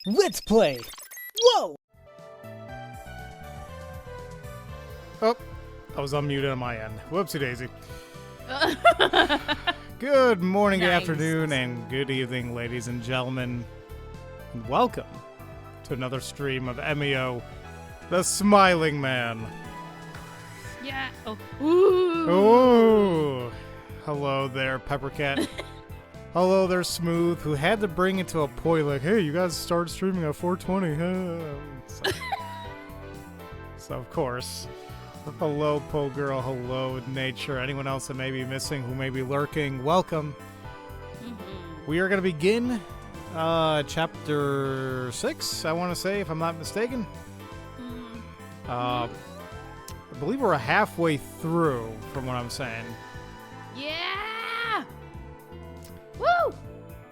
Let's play! Whoa! Oh, I was unmuted on my end. Whoopsie daisy. Good morning, good Nice. afternoon, and good evening, ladies and gentlemen. And welcome to another stream of Emio, the Smiling Man. Yeah. Oh. Ooh. Oh, hello there, Peppercat. Hello there, Smooth, who had to bring it to a point like, hey, you guys started streaming at 420. So of course, hello, Po Girl, hello, Nature, anyone else that may be missing, who may be lurking, welcome. Mm-hmm. We are going to begin chapter 6, I want to say, if I'm not mistaken. I believe we're halfway through, from what I'm saying. Yeah. Woo.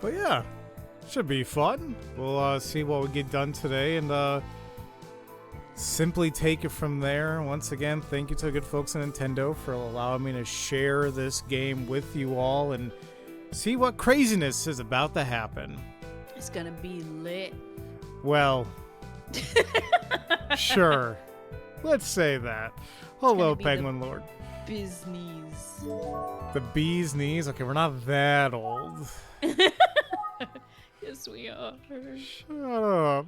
But yeah, should be fun. We'll see what we get done today and simply take it from there. Once again, thank you to the good folks at Nintendo for allowing me to share this game with you all and see what craziness is about to happen. It's gonna be lit. Well, sure. Let's say that. Hello, gonna be Penguin Lord. Business. The bee's knees? Okay, we're not that old. Yes, we are. Shut up.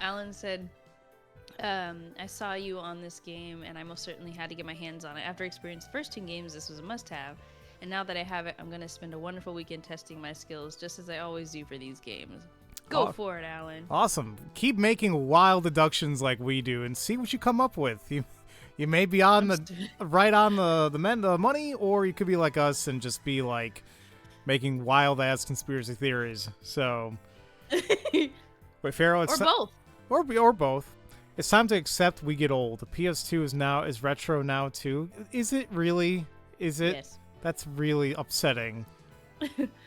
Alan said, I saw you on this game, and I most certainly had to get my hands on it. After experiencing the first two games, this was a must-have. And now that I have it, I'm going to spend a wonderful weekend testing my skills, just as I always do for these games. Go for it, Alan. Awesome. Keep making wild deductions like we do and see what you come up with. You may be on right on the money, or you could be like us and just be like making wild ass conspiracy theories. So, wait, Pharaoh, it's both. or both. It's time to accept we get old. The PS2 is retro now too. Is it really? Is it? Yes. That's really upsetting.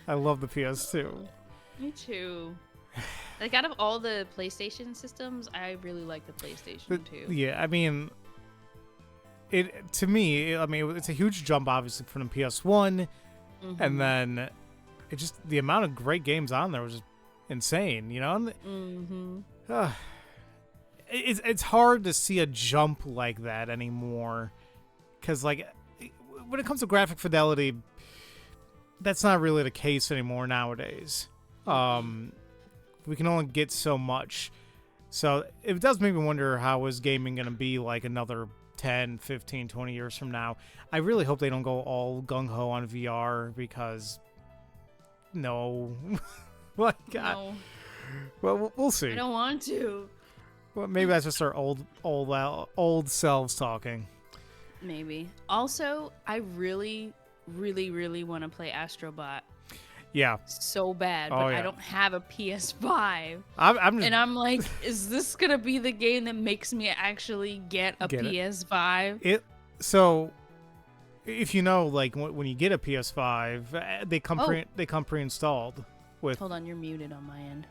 I love the PS2. Me too. Like, out of all the PlayStation systems, I really like the PlayStation 2. Yeah, I mean, it's a huge jump, obviously, from the PS1, and then it just, the amount of great games on there was just insane, you know? It's hard to see a jump like that anymore, because, like, when it comes to graphic fidelity, that's not really the case anymore nowadays. We can only get so much. So it does make me wonder, how is gaming going to be like another 10, 15, 20 years from now? I really hope they don't go all gung-ho on VR, because no. Like, No. Well, we'll see. I don't want to. Well, maybe that's just our old selves talking. Maybe. Also, I really, really, really want to play Astrobot Yeah. so bad, but I don't have a PS5. I'm like, is this gonna be the game that makes me actually get a PS5? So, if you know, like when you get a PS5, they come pre-installed with. Hold on, you're muted on my end.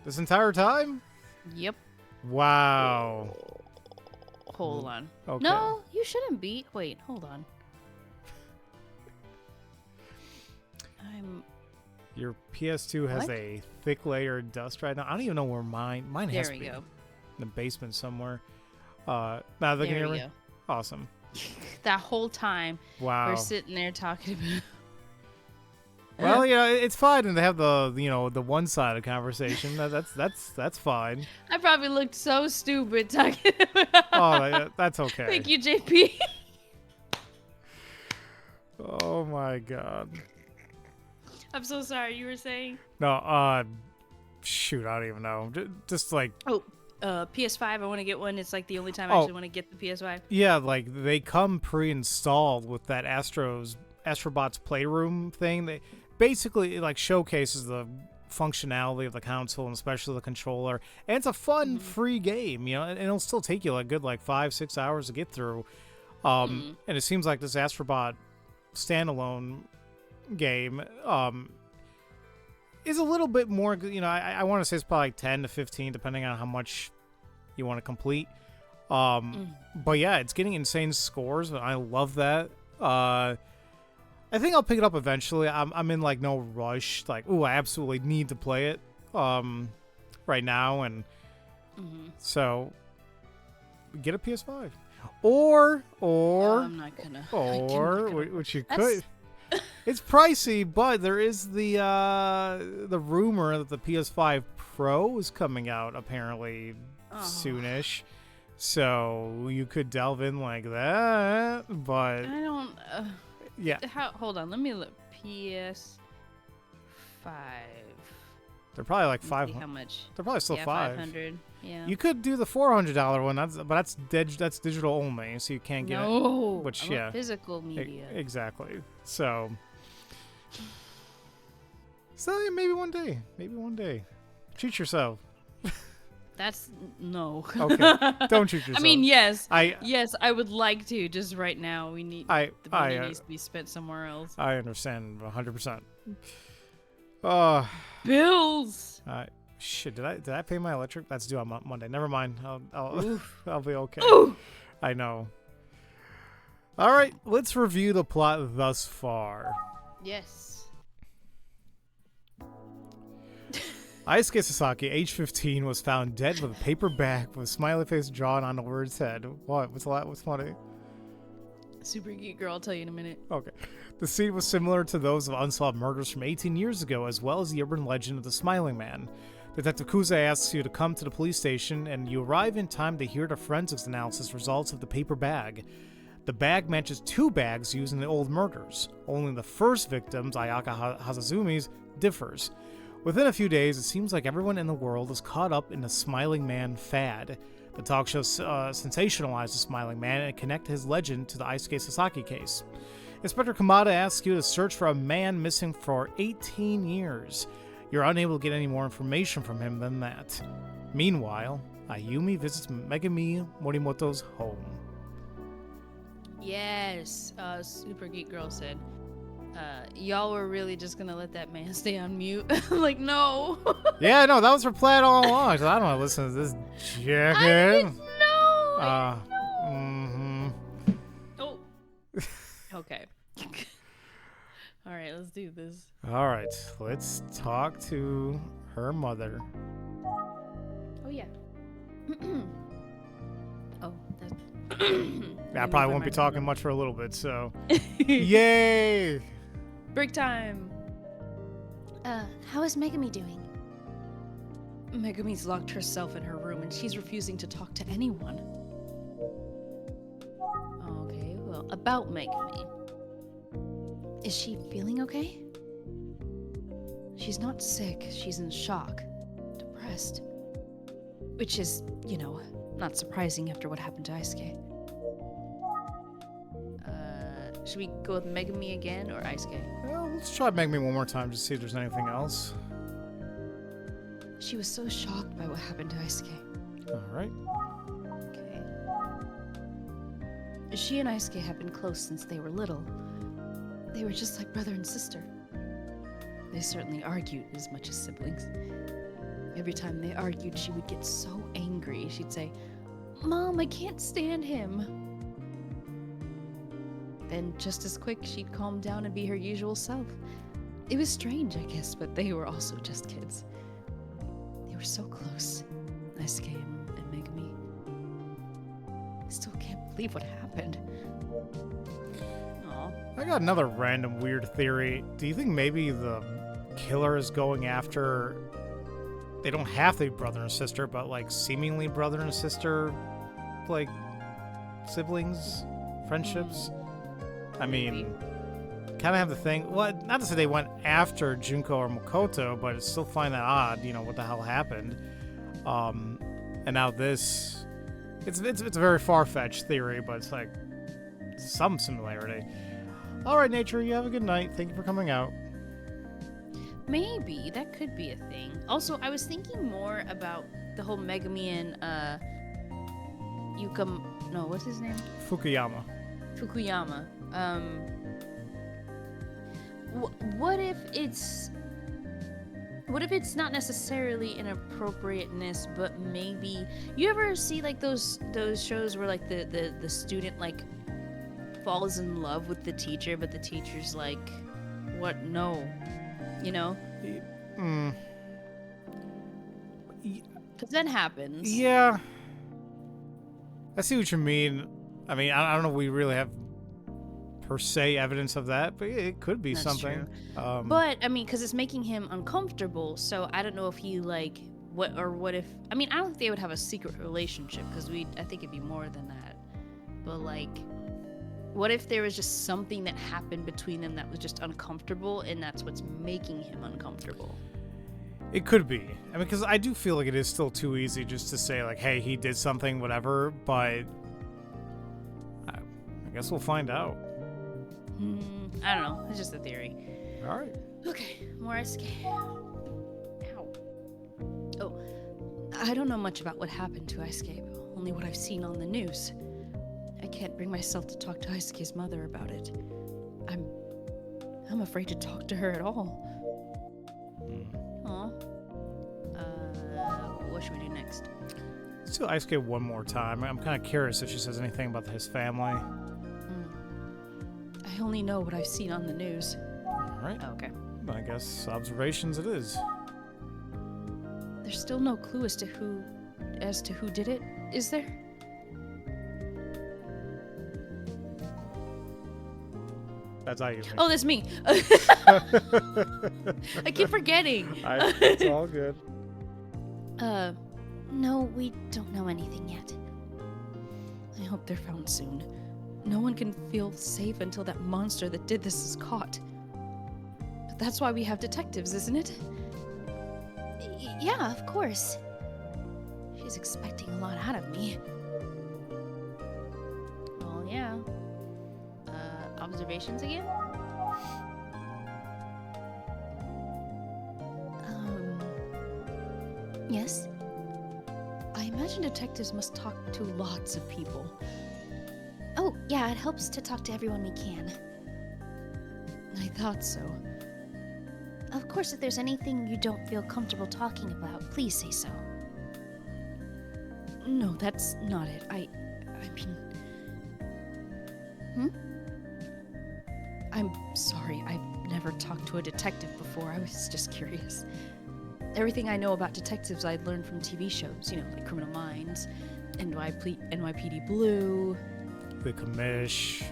This entire time? Yep. Wow. Hold on. Okay. No, you shouldn't be. Wait, hold on. Your PS2 has a thick layer of dust right now. I don't even know where mine has to be. There we go. In the basement somewhere. Now they can There hear we me? go. Awesome. That whole time, Wow. we're sitting there talking about. Well, yeah, it's fine, and they have the one-sided conversation. That's fine. I probably looked so stupid talking about. Oh, that's okay. Thank you, JP. Oh my God. I'm so sorry. You were saying? No, shoot, I don't even know. Just like. Oh, PS5. I want to get one. It's like the only time I actually want to get the PS5. Yeah, like they come pre-installed with that Astrobot's Playroom thing. They basically like showcases the functionality of the console and especially the controller. And it's a fun, free game, you know, and it'll still take you a good 5-6 hours to get through. And it seems like this Astrobot standalone game is a little bit more, you know, I want to say it's probably like 10 to 15 depending on how much you want to complete. But yeah, it's getting insane scores, and I love that. I think I'll pick it up eventually. I'm in like no rush. Like, ooh, I absolutely need to play it right now, and so get a PS5, or I'm not gonna. which you could. It's pricey, but there is the rumor that the PS5 Pro is coming out apparently soonish. So you could delve in like that, but I don't. yeah. Hold on, let me look. PS5. They're probably like Let's see 500. how much? They're probably still Yeah, 500. Yeah. You could do the $400 one. That's digital only, so you can't get no, it. Which I'm a physical media. Exactly. So yeah, maybe one day. Maybe one day. Treat yourself. That's no. Okay. Don't treat yourself. I mean, yes. I would like to. Just right now, we need the money needs to be spent somewhere else. I understand 100%. Bills. Shit. Did I pay my electric? That's due on Monday. Never mind. I'll be okay. Ooh. I know. All right. Let's review the plot thus far. Yes. Eisuke Sasaki, age 15, was found dead with a paper bag with a smiley face drawn on over his head. What? What's funny? Super geek girl. I'll tell you in a minute. Okay. The scene was similar to those of unsolved murders from 18 years ago, as well as the urban legend of the Smiling Man. Detective Kuze asks you to come to the police station, and you arrive in time to hear the forensics analysis results of the paper bag. The bag matches 2 bags used in the old murders. Only the first victim's, Ayaka Hazazumi's, differs. Within a few days, it seems like everyone in the world is caught up in the Smiling Man fad. The talk show sensationalized the Smiling Man and connected his legend to the Eisuke Sasaki case. Inspector Kamada asks you to search for a man missing for 18 years. You're unable to get any more information from him than that. Meanwhile, Ayumi visits Megumi Morimoto's home. Yes, Super Geek Girl said, y'all were really just gonna let that man stay on mute? I'm like, no. Yeah, no, that was her plan all along. So I don't want to listen to this jacket. No. Oh. Okay. All right, let's do this. All right, let's talk to her mother. Oh yeah. Oh, that's. I probably won't be talking much for a little bit, so. Yay! Break time. How is Megumi doing? Megumi's locked herself in her room and she's refusing to talk to anyone. Okay, well, about Megumi. Is she feeling okay? She's not sick, she's in shock. Depressed. Which is, not surprising after what happened to Eisuke. Should we go with Megumi again or Eisuke? Well, let's try Megumi one more time to see if there's anything else. She was so shocked by what happened to Eisuke. Alright. Okay. She and Eisuke have been close since they were little. They were just like brother and sister. They certainly argued as much as siblings. Every time they argued, she would get so angry. She'd say, "Mom, I can't stand him." Then just as quick, she'd calm down and be her usual self. It was strange, I guess, but they were also just kids. They were so close, Eisuke and Megumi. I still can't believe what happened. Aw. I got another random weird theory. Do you think maybe the killer is going after... They don't have to be brother and sister, but like seemingly brother and sister, like siblings, friendships? I mean, kind of have the thing. Well, not to say they went after Junko or Makoto, but I still find that odd. What the hell happened? And now this, it's a very far-fetched theory, but it's like some similarity. All right, Nature, you have a good night. Thank you for coming out. Maybe that could be a thing. Also, I was thinking more about the whole Megumi and what's his name? Fukuyama. What if it's not necessarily inappropriateness, but maybe you ever see like those shows where like the student like falls in love with the teacher, but the teacher's like, what? No. You know? Mm. Because that happens. Yeah. I see what you mean. I mean, I don't know if we really have per se evidence of that, but it could be That's something. true. But, I mean, because it's making him uncomfortable, so I don't know if he, like, what if, I mean, I don't think they would have a secret relationship, because I think it'd be more than that. But, like, what if there was just something that happened between them that was just uncomfortable, and that's what's making him uncomfortable? It could be. I mean, because I do feel like it is still too easy just to say, like, hey, he did something, whatever, but I guess we'll find out. I don't know. It's just a theory. All right. Okay, more escape. Ow. Oh, I don't know much about what happened to Eisuke, only what I've seen on the news. I can't bring myself to talk to Eisuke's mother about it. I'm afraid to talk to her at all. Aw. What should we do next? Let's do Eisuke one more time. I'm kind of curious if she says anything about his family. I only know what I've seen on the news. All right. Okay. I guess observations it is. There's still no clue as to who did it, is there? That's how you. Oh, that's me. I keep forgetting. It's all good. No, we don't know anything yet. I hope they're found soon. No one can feel safe until that monster that did this is caught. But that's why we have detectives, isn't it? Yeah, of course. She's expecting a lot out of me. Well, yeah. Observations again? Yes? I imagine detectives must talk to lots of people. Oh, yeah, it helps to talk to everyone we can. I thought so. Of course, if there's anything you don't feel comfortable talking about, please say so. No, that's not it. I mean... I'm sorry, I've never talked to a detective before. I was just curious. Everything I know about detectives I'd learned from TV shows, like Criminal Minds, NYPD Blue... The Commish.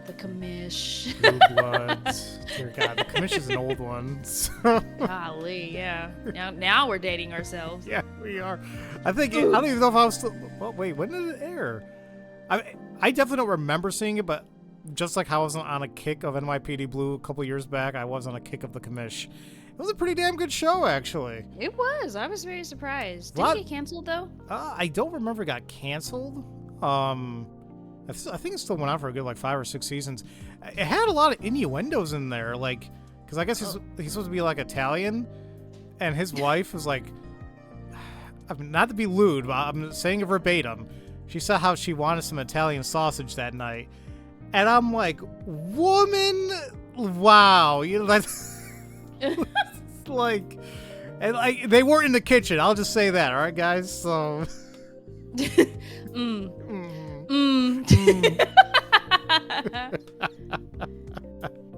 The Commish. Blue Bloods. Dear God, the Commish is an old one. So. Golly, yeah. Now we're dating ourselves. Yeah, we are. I don't even know if I was still... Well, wait, when did it air? I definitely don't remember seeing it, but just like how I was on a kick of NYPD Blue a couple years back, I was on a kick of the Commish. It was a pretty damn good show, actually. It was. I was very surprised. Did it get canceled, though? I don't remember it got canceled. I think it still went on for a good 5 or 6 seasons. It had a lot of innuendos in there, because I guess he's supposed to be Italian, and his wife was I mean, not to be lewd, but I'm saying it verbatim. She said how she wanted some Italian sausage that night, and I'm like, woman, wow, that's and they weren't in the kitchen. I'll just say that, all right, guys. So.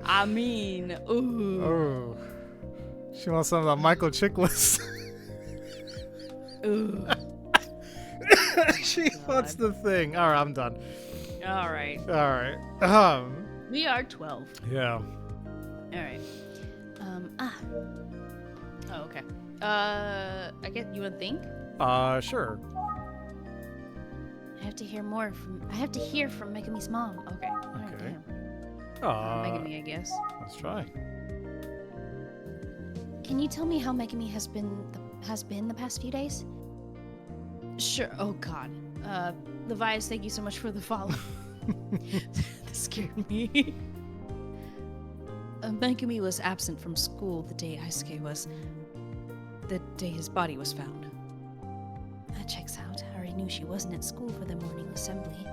I mean, ooh. Oh. She wants some of that Michael Chiklis. Ooh. She wants the thing. All right, I'm done. All right. We are 12. Yeah. All right. Oh, okay. I guess you would think? Sure. I have to hear from Megumi's mom. Okay. Okay. Megumi, I guess. Let's try. Can you tell me how Megumi has been the past few days? Sure. Oh God. Levias, thank you so much for the follow. That scared me. Megumi was absent from school the day the day his body was found. That checks out. I already knew she wasn't at school for the morning assembly.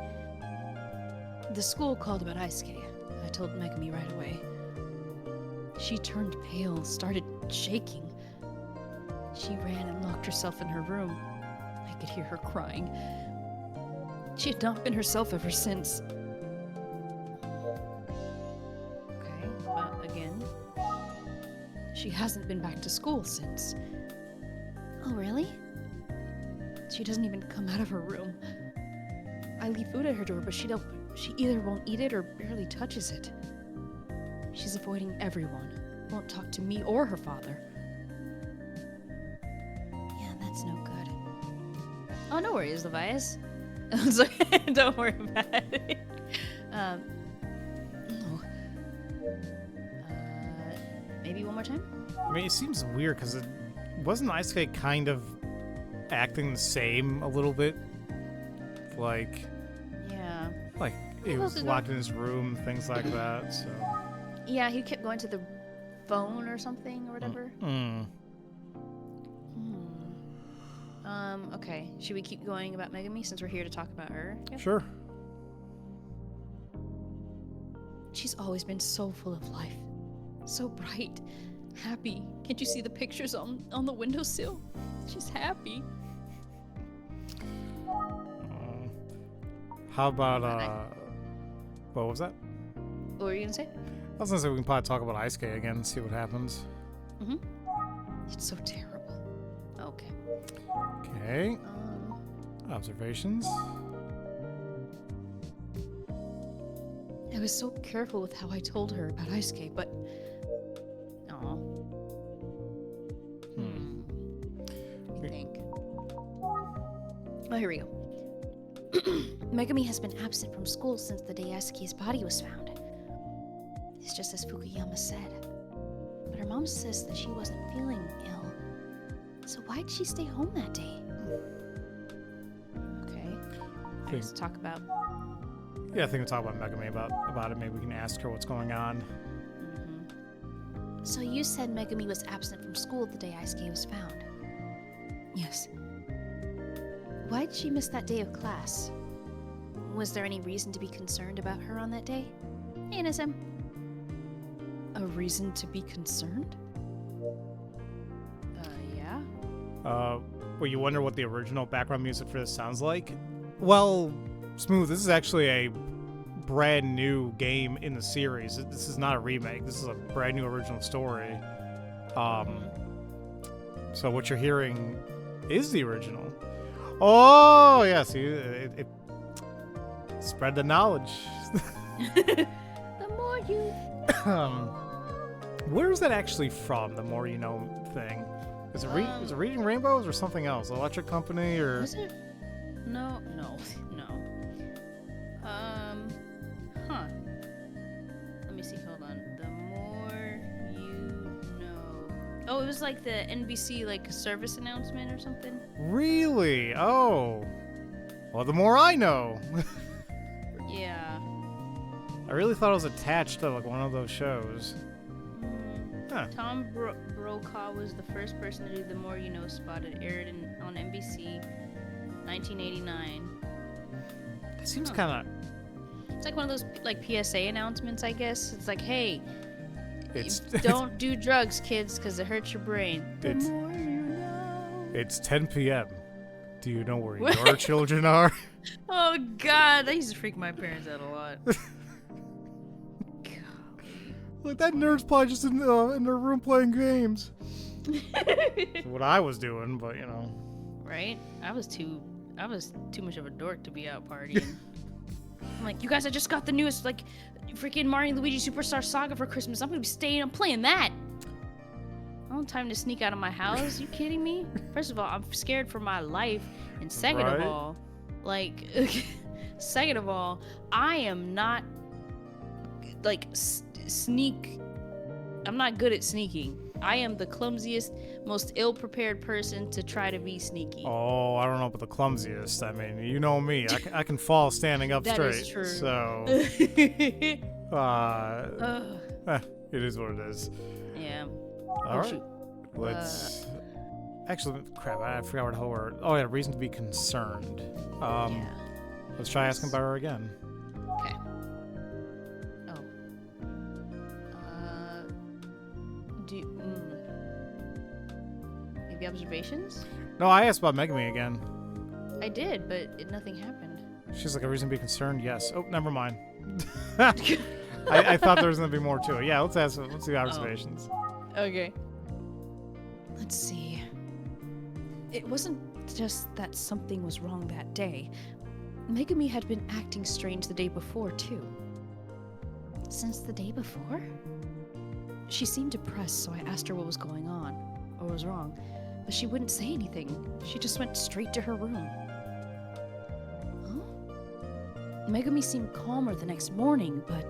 The school called about Eisuke. I told Megumi right away. She turned pale, started shaking. She ran and locked herself in her room. I could hear her crying. She had not been herself ever since. she hasn't been back to school since. Oh, really? She doesn't even come out of her room. I leave food at her door, but she either won't eat it or barely touches it. She's avoiding everyone. Won't talk to me or her father. Yeah, that's no good. Oh, no worries, Levias. Don't worry about it. No. Maybe one more time? I mean, it seems weird because it wasn't Eisuke kind of acting the same a little bit, like Yeah. he was locked in his room, things like that. So Yeah, he kept going to the phone or something or whatever. Okay. Should we keep going about Megumi since we're here to talk about her? Yeah. Sure. She's always been so full of life. So bright. Happy. Can't you see the pictures on the windowsill? She's happy. How about what was that? What were you gonna say? I was gonna say we can probably talk about Eisuke again and see what happens. It's so terrible. Okay. Okay. Observations. I was so careful with how I told her about Eisuke, but Aw. What do you think? Oh, here we go. Megumi has been absent from school since the day Eisuke's body was found. It's just as Fukuyama said. But her mom says that she wasn't feeling ill. So why'd she stay home that day? Okay. Let's talk about. Yeah, I think we'll talk about Megumi about it. Maybe we can ask her what's going on. So you said Megumi was absent from school the day Eisuke was found. yes. Why'd she miss that day of class? Was there any reason to be concerned about her on that day? Hey, NSM. A reason to be concerned? Yeah. Well, you wonder what the original background music for this sounds like? Well, Smooth, this is actually a brand new game in the series. This is not a remake. This is a brand new original story. So what you're hearing is the original. Oh, yeah, see, it spread the knowledge. The more you. Where is that actually from, the more you know thing? Is it, is it Reading Rainbows or something else? Electric Company or... Was it? No. Let me see. Hold on. The more you know. Oh, it was like the NBC service announcement or something. Really? Oh. Well, the more I know. Yeah. I really thought it was attached to one of those shows. Huh. Tom Brokaw was the first person to do the More You Know spot. It aired on NBC 1989. It seems kind of... It's like one of those PSA announcements, I guess. It's like, hey, It's don't do drugs, kids, because it hurts your brain. The It's- more you know. It's 10 p.m. Do you know where your children are? Oh, God. That used to freak my parents out a lot. Look, that nerd's probably just in their room playing games. That's what I was doing, but Right? I was too much of a dork to be out partying. I'm like, you guys, I just got the newest freaking Mario and Luigi Superstar Saga for Christmas. I'm gonna be staying. I'm playing that. I don't have time to sneak out of my house. You kidding me? First of all, I'm scared for my life, and second Right. of all, second of all, I am not sneak. I'm not good at sneaking. I am the clumsiest, most ill-prepared person to try to be sneaky. Oh, I don't know about the clumsiest. I mean, you know me. I can fall standing up That straight. is true. So, it is what it is. Yeah. All right. shoot. Let's... Actually, crap, I forgot what the hell we're... Oh, yeah, reason to be concerned. Yeah. Let's try asking about her again. Okay. Oh. Maybe observations? No, I asked about Megumi again. I did, but nothing happened. She's like, a reason to be concerned? Yes. Oh, never mind. I thought there was going to be more to it. Yeah, let's do observations. Okay. Let's see. It wasn't just that something was wrong that day. Megumi had been acting strange the day before, too. Since the day before? She seemed depressed, so I asked her what was going on, or was wrong, but she wouldn't say anything. She just went straight to her room. Huh? Megumi seemed calmer the next morning, but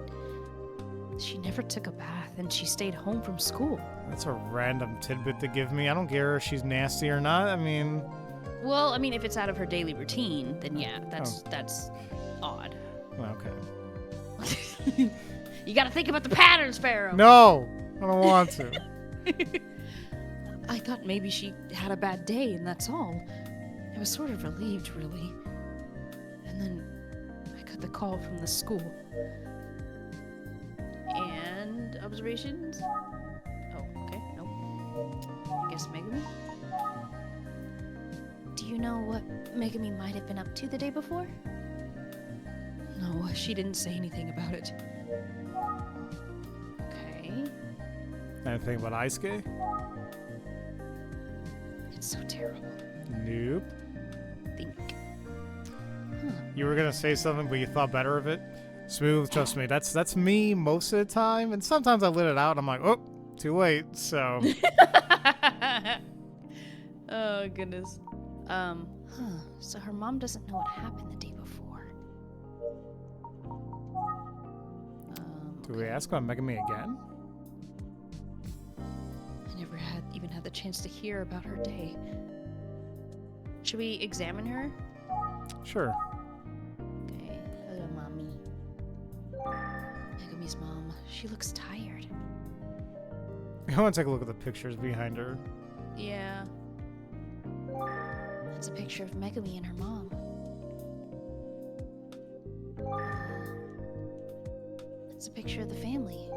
she never took a bath, and she stayed home from school. That's a random tidbit to give me. I don't care if she's nasty or not. I mean... Well, I mean, if it's out of her daily routine, then yeah, that's odd. Well, okay. You gotta think about the patterns, Pharaoh. No! I don't want to. I thought maybe she had a bad day, and that's all. I was sort of relieved, really. And then I got the call from the school. And observations? Oh, okay, nope. I guess Megumi? Do you know what Megumi might have been up to the day before? No, she didn't say anything about it. Okay. Anything about Eisuke? It's so terrible. Nope. Think. You were gonna say something, but you thought better of it? Smooth, trust me. That's me most of the time, and sometimes I let it out and I'm like, oh, too late, so... Oh, goodness. So her mom doesn't know what happened the day before. Do we ask about Megumi again? I never even had the chance to hear about her day. Should we examine her? Sure. Okay. Hello, mommy. Megumi's mom, she looks tired. I want to take a look at the pictures behind her. Yeah. That's a picture of Megumi and her mom. It's a picture of the family.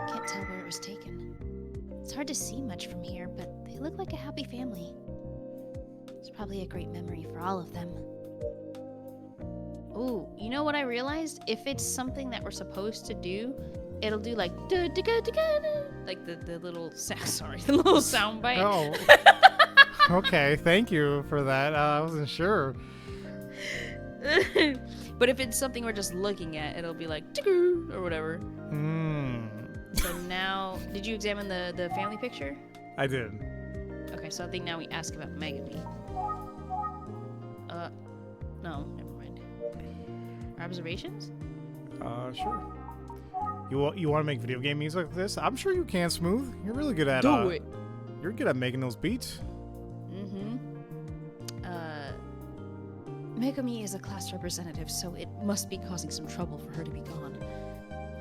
Can't tell where it was taken. It's hard to see much from here, but they look like a happy family. It's probably a great memory for all of them. Ooh, you know what I realized? If it's something that we're supposed to do, it'll do like like the little sorry, the little sound bite. Oh. Okay, thank you for that. I wasn't sure. But if it's something we're just looking at, it'll be like or whatever. So now, did you examine the family picture? I did. Okay, so I think now we ask about Megumi. No, never mind. Observations? Sure. You want to make video game music like this? I'm sure you can, Smooth. You're really good at Do it. You're good at making those beats. Megumi is a class representative, so it must be causing some trouble for her to be gone.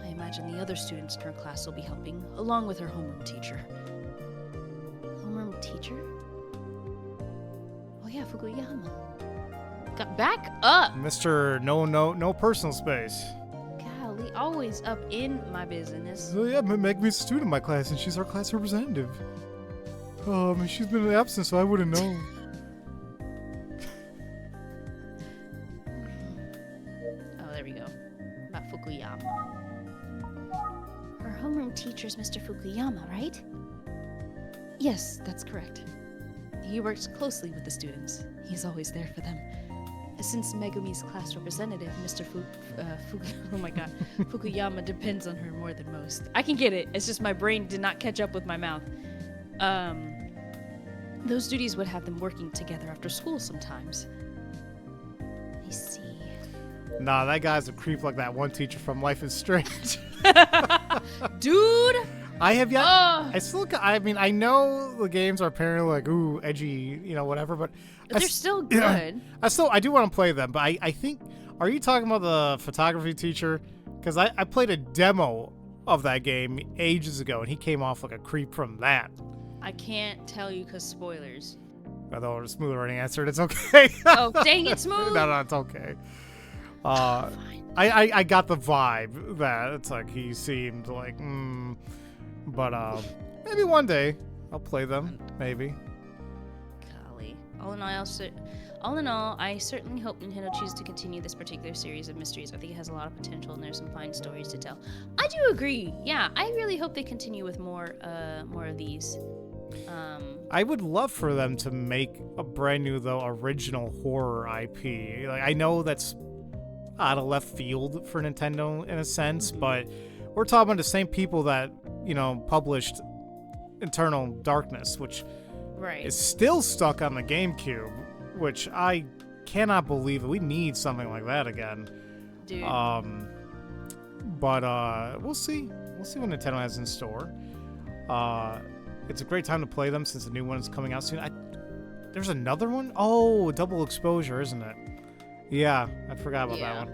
I imagine the other students in her class will be helping, along with her homeroom teacher. Homeroom teacher? Oh yeah, Fukuyama. Got back up! Mr. No personal space. Golly, always up in my business. So yeah, Megumi's a student in my class, and she's our class representative. She's been absent, so I wouldn't know. Oh, there we go. About Fukuyama. Her homeroom teacher's Mr. Fukuyama, right? Yes, that's correct. He works closely with the students. He's always there for them. Since Megumi's class representative, Mr. Oh my god, Fukuyama depends on her more than most. I can get it. It's just my brain did not catch up with my mouth. Those duties would have them working together after school sometimes. I see. Nah, that guy's a creep like that one teacher from Life is Strange. Dude! I have yet. Oh. I know the games are apparently like, ooh, edgy, whatever, but They're still good. I do want to play them, but I think, are you talking about the photography teacher? Because I played a demo of that game ages ago, and he came off like a creep from that. I can't tell you because spoilers. Although Smooth already answered, it's okay. Oh, dang it, Smooth! No, it's okay. Fine. I got the vibe that it's like he seemed like, but maybe one day I'll play them, maybe. Golly. All in all, I certainly hope Nintendo chooses to continue this particular series of mysteries. I think it has a lot of potential and there's some fine stories to tell. I do agree. Yeah, I really hope they continue with more of these. I would love for them to make a brand new, though, original horror IP. Like, I know that's out of left field for Nintendo in a sense, but we're talking about the same people that, published Eternal Darkness, which Right. is still stuck on the GameCube, which I cannot believe it. We need something like that again. Dude. But we'll see. We'll see what Nintendo has in store. It's a great time to play them since the new one is coming out soon. There's another one? Oh, Double Exposure, isn't it? Yeah, I forgot about that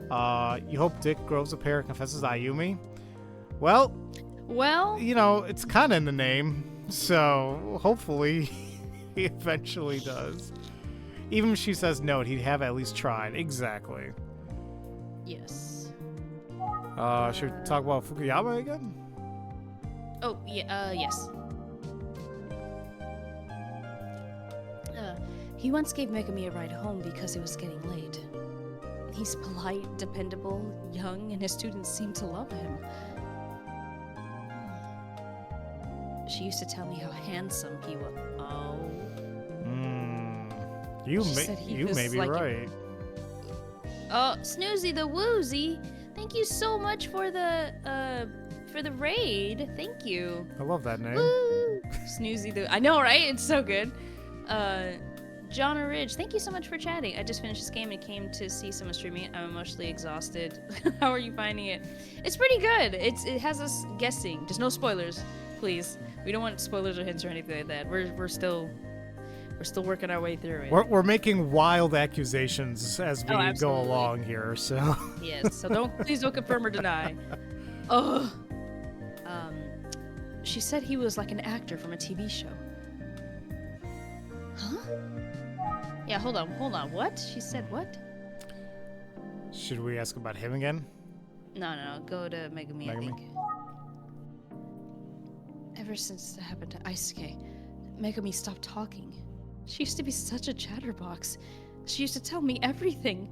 one. You hope Dick grows a pair and confesses to Ayumi? Well, it's kind of in the name, so hopefully he eventually does. Even if she says no, he'd have at least tried. Exactly. Yes. Should we talk about Fukuyama again? Oh, yeah, yes. He once gave Megumi a ride home because it was getting late. He's polite, dependable, young, and his students seem to love him. She used to tell me how handsome he was. Oh. You She said he was may be like right. Oh, Snoozy the Woozy, thank you so much for the raid. Thank you. I love that name. Woo! Snoozy the... I know, right? It's so good. John Ridge, thank you so much for chatting. I just finished this game and came to see someone streaming it. I'm emotionally exhausted. How are you finding it? It's pretty good. It has us guessing. Just no spoilers, please. We don't want spoilers or hints or anything like that. We're still working our way through it. We're making wild accusations as we go absolutely. along here, so. Yes. So please don't confirm or deny. Oh. She said he was like an actor from a TV show. Huh? Yeah, hold on. What? She said what? Should we ask about him again? No. Go to Megumi, I think. Ever since that happened to Eisuke, Megumi stopped talking. She used to be such a chatterbox. She used to tell me everything.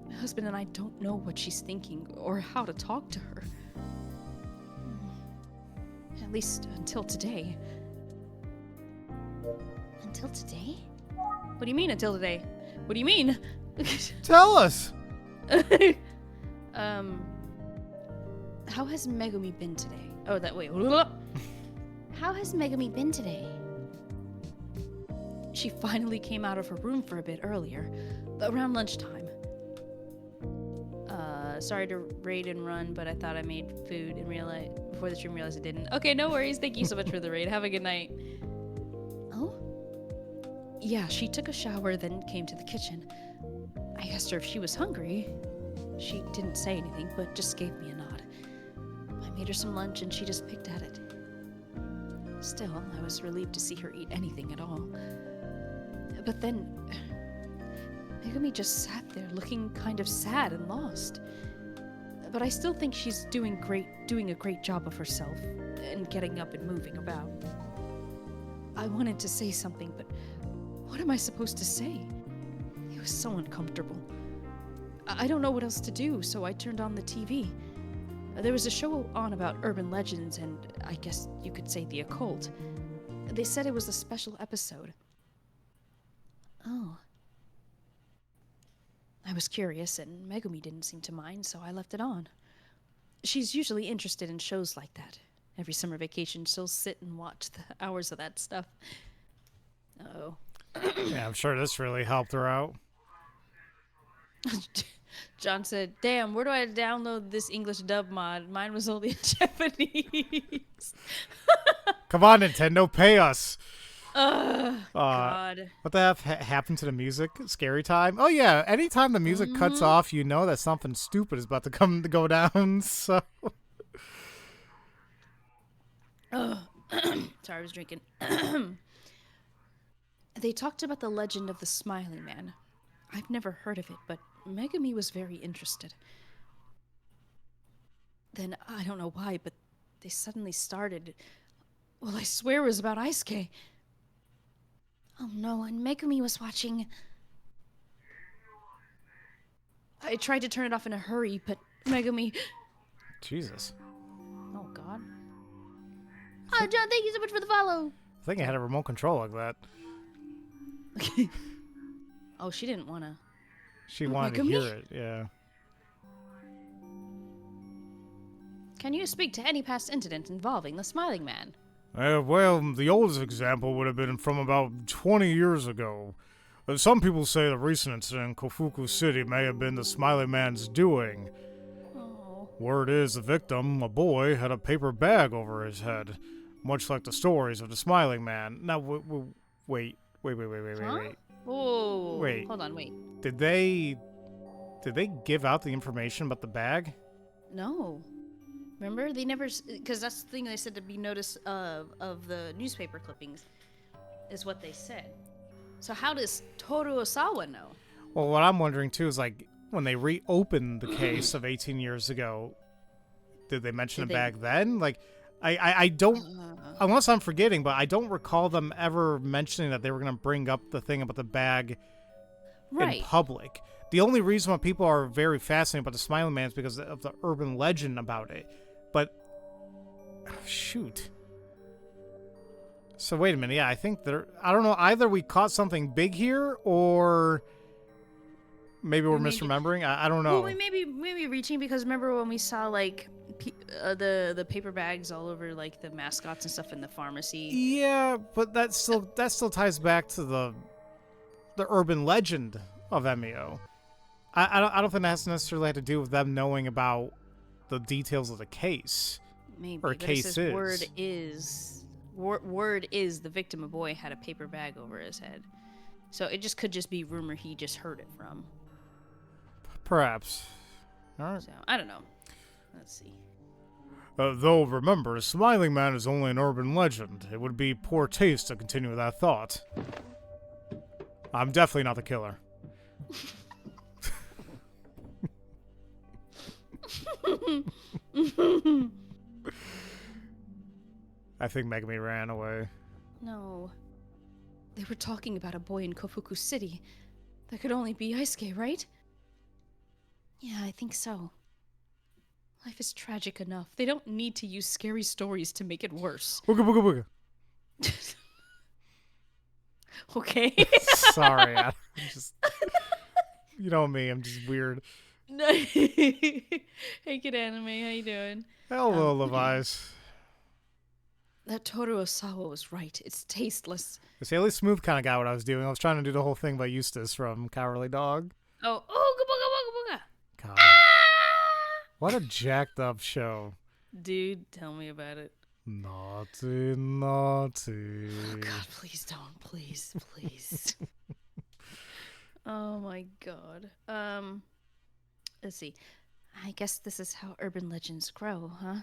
My husband and I don't know what she's thinking or how to talk to her. At least until today. Until today? What do you mean until today? What do you mean? Tell us! How has Megumi been today? Oh, that way. How has Megumi been today? She finally came out of her room for a bit earlier, around lunchtime. Sorry to raid and run, but I thought I made food and before the stream realized I didn't. Okay, no worries. Thank you so much for the raid. Have a good night. Oh? Yeah, she took a shower, then came to the kitchen. I asked her if she was hungry. She didn't say anything, but just gave me a nod. I made her some lunch and she just picked at it. Still, I was relieved to see her eat anything at all. But then, Megumi just sat there looking kind of sad and lost. But I still think she's doing a great job of herself and getting up and moving about. I wanted to say something, but what am I supposed to say? It was so uncomfortable. I don't know what else to do, so I turned on the TV. There was a show on about urban legends and I guess you could say the occult. They said it was a special episode. Oh. I was curious, and Megumi didn't seem to mind, so I left it on. She's usually interested in shows like that. Every summer vacation, she'll sit and watch the hours of that stuff. Oh. Yeah, I'm sure this really helped her out. John said, damn, where do I download this English dub mod? Mine was only in Japanese. Come on, Nintendo, pay us. God. What the F happened to the music? Scary time? Oh yeah, anytime the music cuts off, you know that something stupid is about to go down, so... Sorry, I was drinking. They talked about the legend of the Smiling Man. I've never heard of it, but Megumi was very interested. Then, I don't know why, but they suddenly started... Well, I swear it was about Eisuke. Oh no, and Megumi was watching... I tried to turn it off in a hurry, but Megumi... Jesus. Oh, God. Oh, John, thank you so much for the follow. I think it had a remote control like that. Oh, she didn't want to. She wanted to Megumi? hear it, yeah. Can you speak to any past incident involving the Smiling Man? Well, the oldest example would have been from about 20 years ago. Some people say the recent incident in Kofuku City may have been the Smiley Man's doing. Oh. Word is the victim, a boy, had a paper bag over his head, much like the stories of the Smiling Man. Now, wait. Huh? Oh. Wait. Hold on, wait. Did they give out the information about the bag? No. Remember? They never... Because that's the thing they said to be notice of the newspaper clippings, is what they said. So how does Toru Osawa know? Well, what I'm wondering, too, is, like, when they reopened the case of 18 years ago, did they mention Did a they- bag then? Like, I don't... Unless I'm forgetting, but I don't recall them ever mentioning that they were going to bring up the thing about the bag Right. in public. The only reason why people are very fascinated about the Smiling Man is because of the urban legend about it. But, shoot. So wait a minute, yeah, I think I don't know, either we caught something big here, or maybe we're Maybe- misremembering. I don't know. Well, we maybe reaching, because remember when we saw like the paper bags all over like the mascots and stuff in the pharmacy? Yeah, but that still ties back to the urban legend of Emio. I don't think that has necessarily had to do with them knowing about the details of the case. Maybe. Or But it cases. says word is the victim, a boy, had a paper bag over his head. So it just could just be rumor he just heard it from. Perhaps. All right. So I don't know. Let's see. Though, remember, Smiling Man is only an urban legend. It would be poor taste to continue that thought. I'm definitely not the killer. I think Megumi ran away. No. They were talking about a boy in Kofuku City. That could only be Eisuke, right? Yeah, I think so. Life is tragic enough. They don't need to use scary stories to make it worse. Booga booga booga. Okay. Sorry, I'm just... You know me, I'm just weird. Hey, Kid Anime, how you doing? Hello, Levi's. That Toru Osawa was right. It's tasteless. See, at least Smooth kind of got what I was doing. I was trying to do the whole thing by Eustace from Cowardly Dog. Oh, booga booga booga. God. What a jacked up show. Dude, tell me about it. Naughty, naughty. Oh God, please don't. Please, please. Oh my god. Let's see. I guess this is how urban legends grow, huh?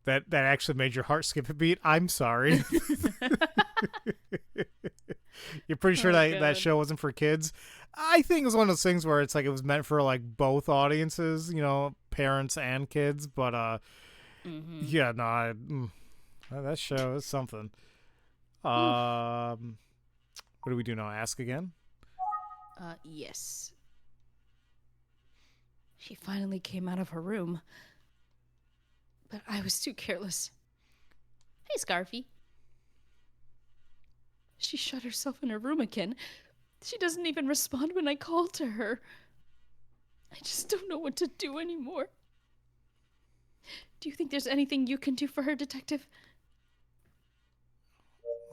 That actually made your heart skip a beat. I'm sorry. You're pretty sure Oh, that God. show wasn't for kids? I think it was one of those things where it's like it was meant for like both audiences, you know, parents and kids. But yeah, no, that show is something. What do we do now? Ask again? Yes. She finally came out of her room. But I was too careless. Hey, Scarfy. She shut herself in her room again. She doesn't even respond when I call to her. I just don't know what to do anymore. Do you think there's anything you can do for her, Detective?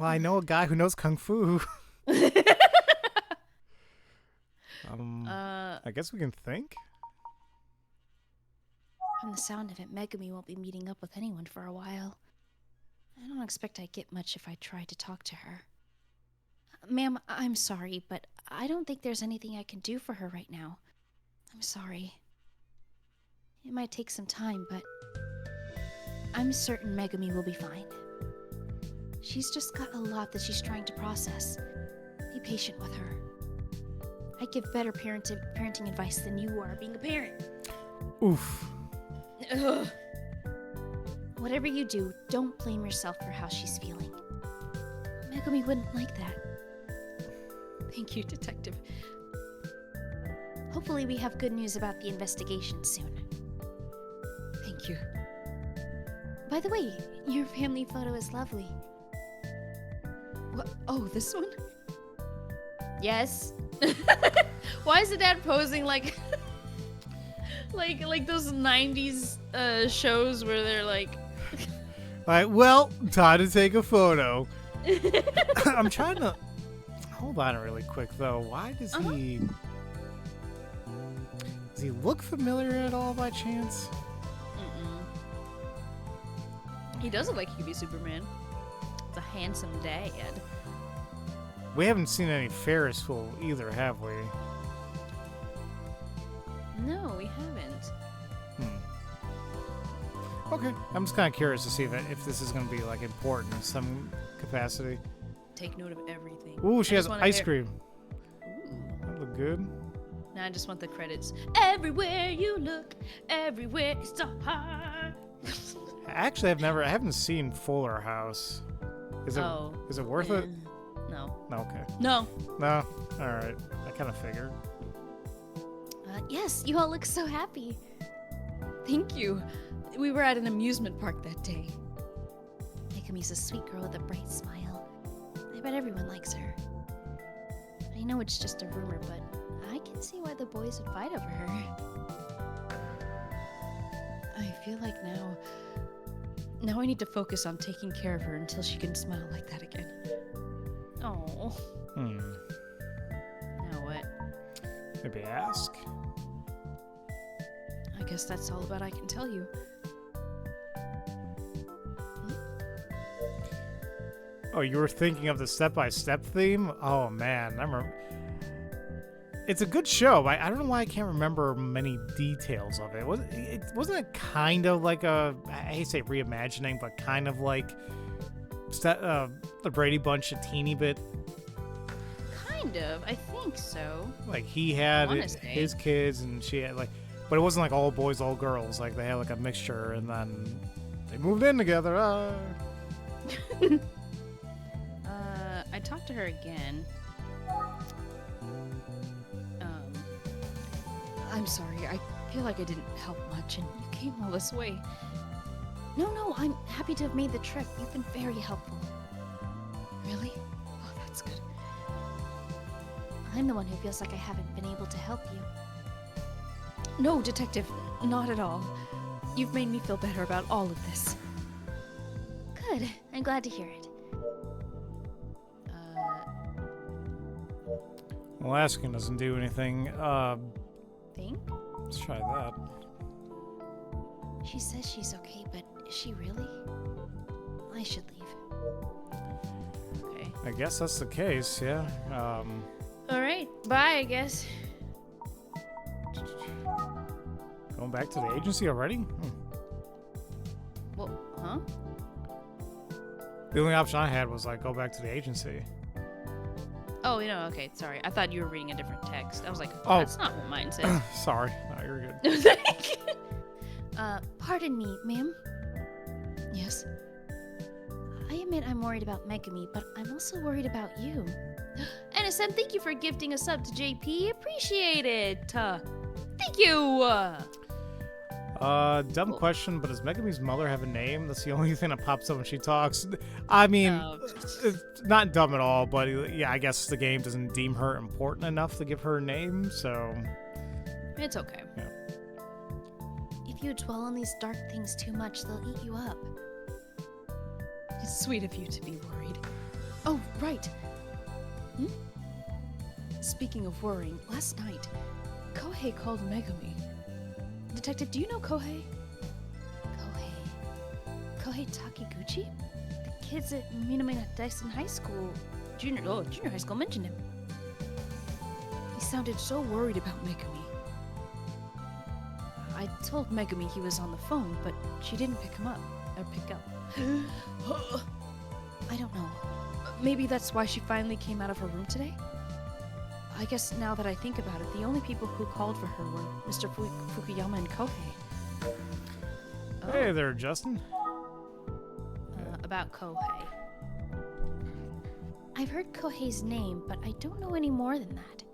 Well, I know a guy who knows Kung Fu. I guess we can think. From the sound of it, Megumi won't be meeting up with anyone for a while. I don't expect I'd get much if I tried to talk to her. Ma'am, I'm sorry, but I don't think there's anything I can do for her right now. I'm sorry. It might take some time, but I'm certain Megumi will be fine. She's just got a lot that she's trying to process. Be patient with her. I give better parenting advice than you are being a parent. Oof. Ugh. Whatever you do, don't blame yourself for how she's feeling. Megumi wouldn't like that. Thank you, Detective. Hopefully we have good news about the investigation soon. Thank you. By the way, your family photo is lovely. What? Oh, this one? Yes. Why is the dad posing like like those 90s shows where they're like Alright, well, time to take a photo. I'm trying to... Hold on really quick, though. Why does he... Does he look familiar at all by chance? He does look like he could be Superman. It's a handsome dad. We haven't seen any Ferris wheel either, have we? No, we haven't. Okay, I'm just kind of curious to see if this is going to be like important in some capacity. Take note of everything. Ooh, she I has just wanna ice ver- cream. Ooh. That look good. Now I just want the credits. Everywhere you look, everywhere it's so hard. Actually, I haven't seen Fuller House. Is it worth it? No. No, okay. No. No. All right. I kind of figured. Yes, you all look so happy. Thank you. We were at an amusement park that day. Megumi's a sweet girl with a bright smile. I bet everyone likes her. I know it's just a rumor, but I can see why the boys would fight over her. I feel like now I need to focus on taking care of her until she can smile like that again. Oh. Now what? Maybe ask. I guess that's all about I can tell you. Oh, you were thinking of the step-by-step theme? Oh, man. I remember. It's a good show. I don't know why I can't remember many details of it. Wasn't it kind of like I hate to say reimagining, but kind of like the Brady Bunch a teeny bit? Kind of. I think so. Like he had I wanna say. his kids and she had but it wasn't like all boys, all girls. Like they had like a mixture and then they moved in together. I talked to her again. I'm sorry. I feel like I didn't help much, and you came all this way. No, I'm happy to have made the trip. You've been very helpful. Really? Oh, that's good. I'm the one who feels like I haven't been able to help you. No, Detective, not at all. You've made me feel better about all of this. Good. I'm glad to hear it. Well, asking doesn't do anything. Think? Let's try that. She says she's okay, but is she really? I should leave. Okay. I guess that's the case, yeah. All right. Bye, I guess. Going back to the agency already? Well, huh? The only option I had was like go back to the agency. Oh, okay. Sorry. I thought you were reading a different text. I was like, Oh. that's not what mine said. Sorry. No, you're good. Pardon me, ma'am. Yes? I admit I'm worried about Megumi, but I'm also worried about you. Innocent, thank you for gifting a sub to JP. Appreciate it. Thank you. Dumb question, but does Megumi's mother have a name? That's the only thing that pops up when she talks. I mean, it's not dumb at all, but yeah, I guess the game doesn't deem her important enough to give her a name, so... It's okay. Yeah. If you dwell on these dark things too much, they'll eat you up. It's sweet of you to be worried. Oh, right. Speaking of worrying, last night, Kohei called Megumi. Detective, do you know Kohei? Kohei Takiguchi? The kids at Minamina Dyson High School, junior high school mentioned him. He sounded so worried about Megumi. I told Megumi he was on the phone, but she didn't pick up. I don't know. Maybe that's why she finally came out of her room today? I guess now that I think about it, the only people who called for her were Mr. Fukuyama and Kohei. Hey there, Justin. About Kohei. I've heard Kohei's name, but I don't know any more than that.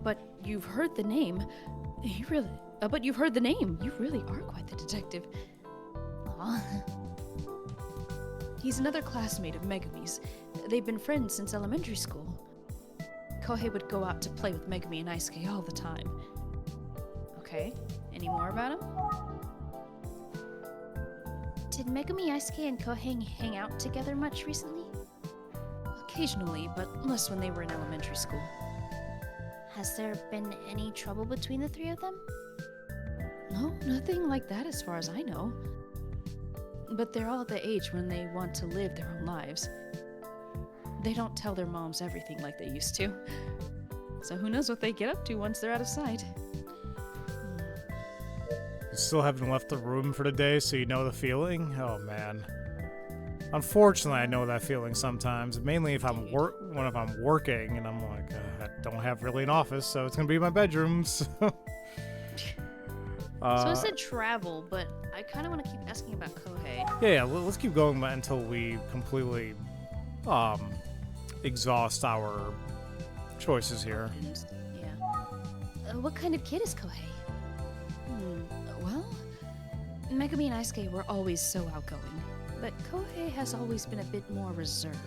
But you've heard the name. You really are quite the detective. Aw. He's another classmate of Megumi's. They've been friends since elementary school. Kohei would go out to play with Megumi and Eisuke all the time. Okay. Any more about him? Did Megumi, Eisuke, and Kohei hang out together much recently? Occasionally, but less when they were in elementary school. Has there been any trouble between the three of them? No, nothing like that as far as I know. But they're all at the age when they want to live their own lives. They don't tell their moms everything like they used to. So who knows what they get up to once they're out of sight. You still haven't left the room for the day, so you know the feeling? Oh, man. Unfortunately, I know that feeling sometimes, mainly if I'm working, and I'm like, I don't have really an office, so it's gonna be my bedroom. So, So I said travel, but I kind of want to keep asking about Kohei. yeah, let's keep going until we completely exhaust our choices here. Yeah. What kind of kid is Kohei? Well, Megumi and Eisuke were always so outgoing, but Kohei has always been a bit more reserved.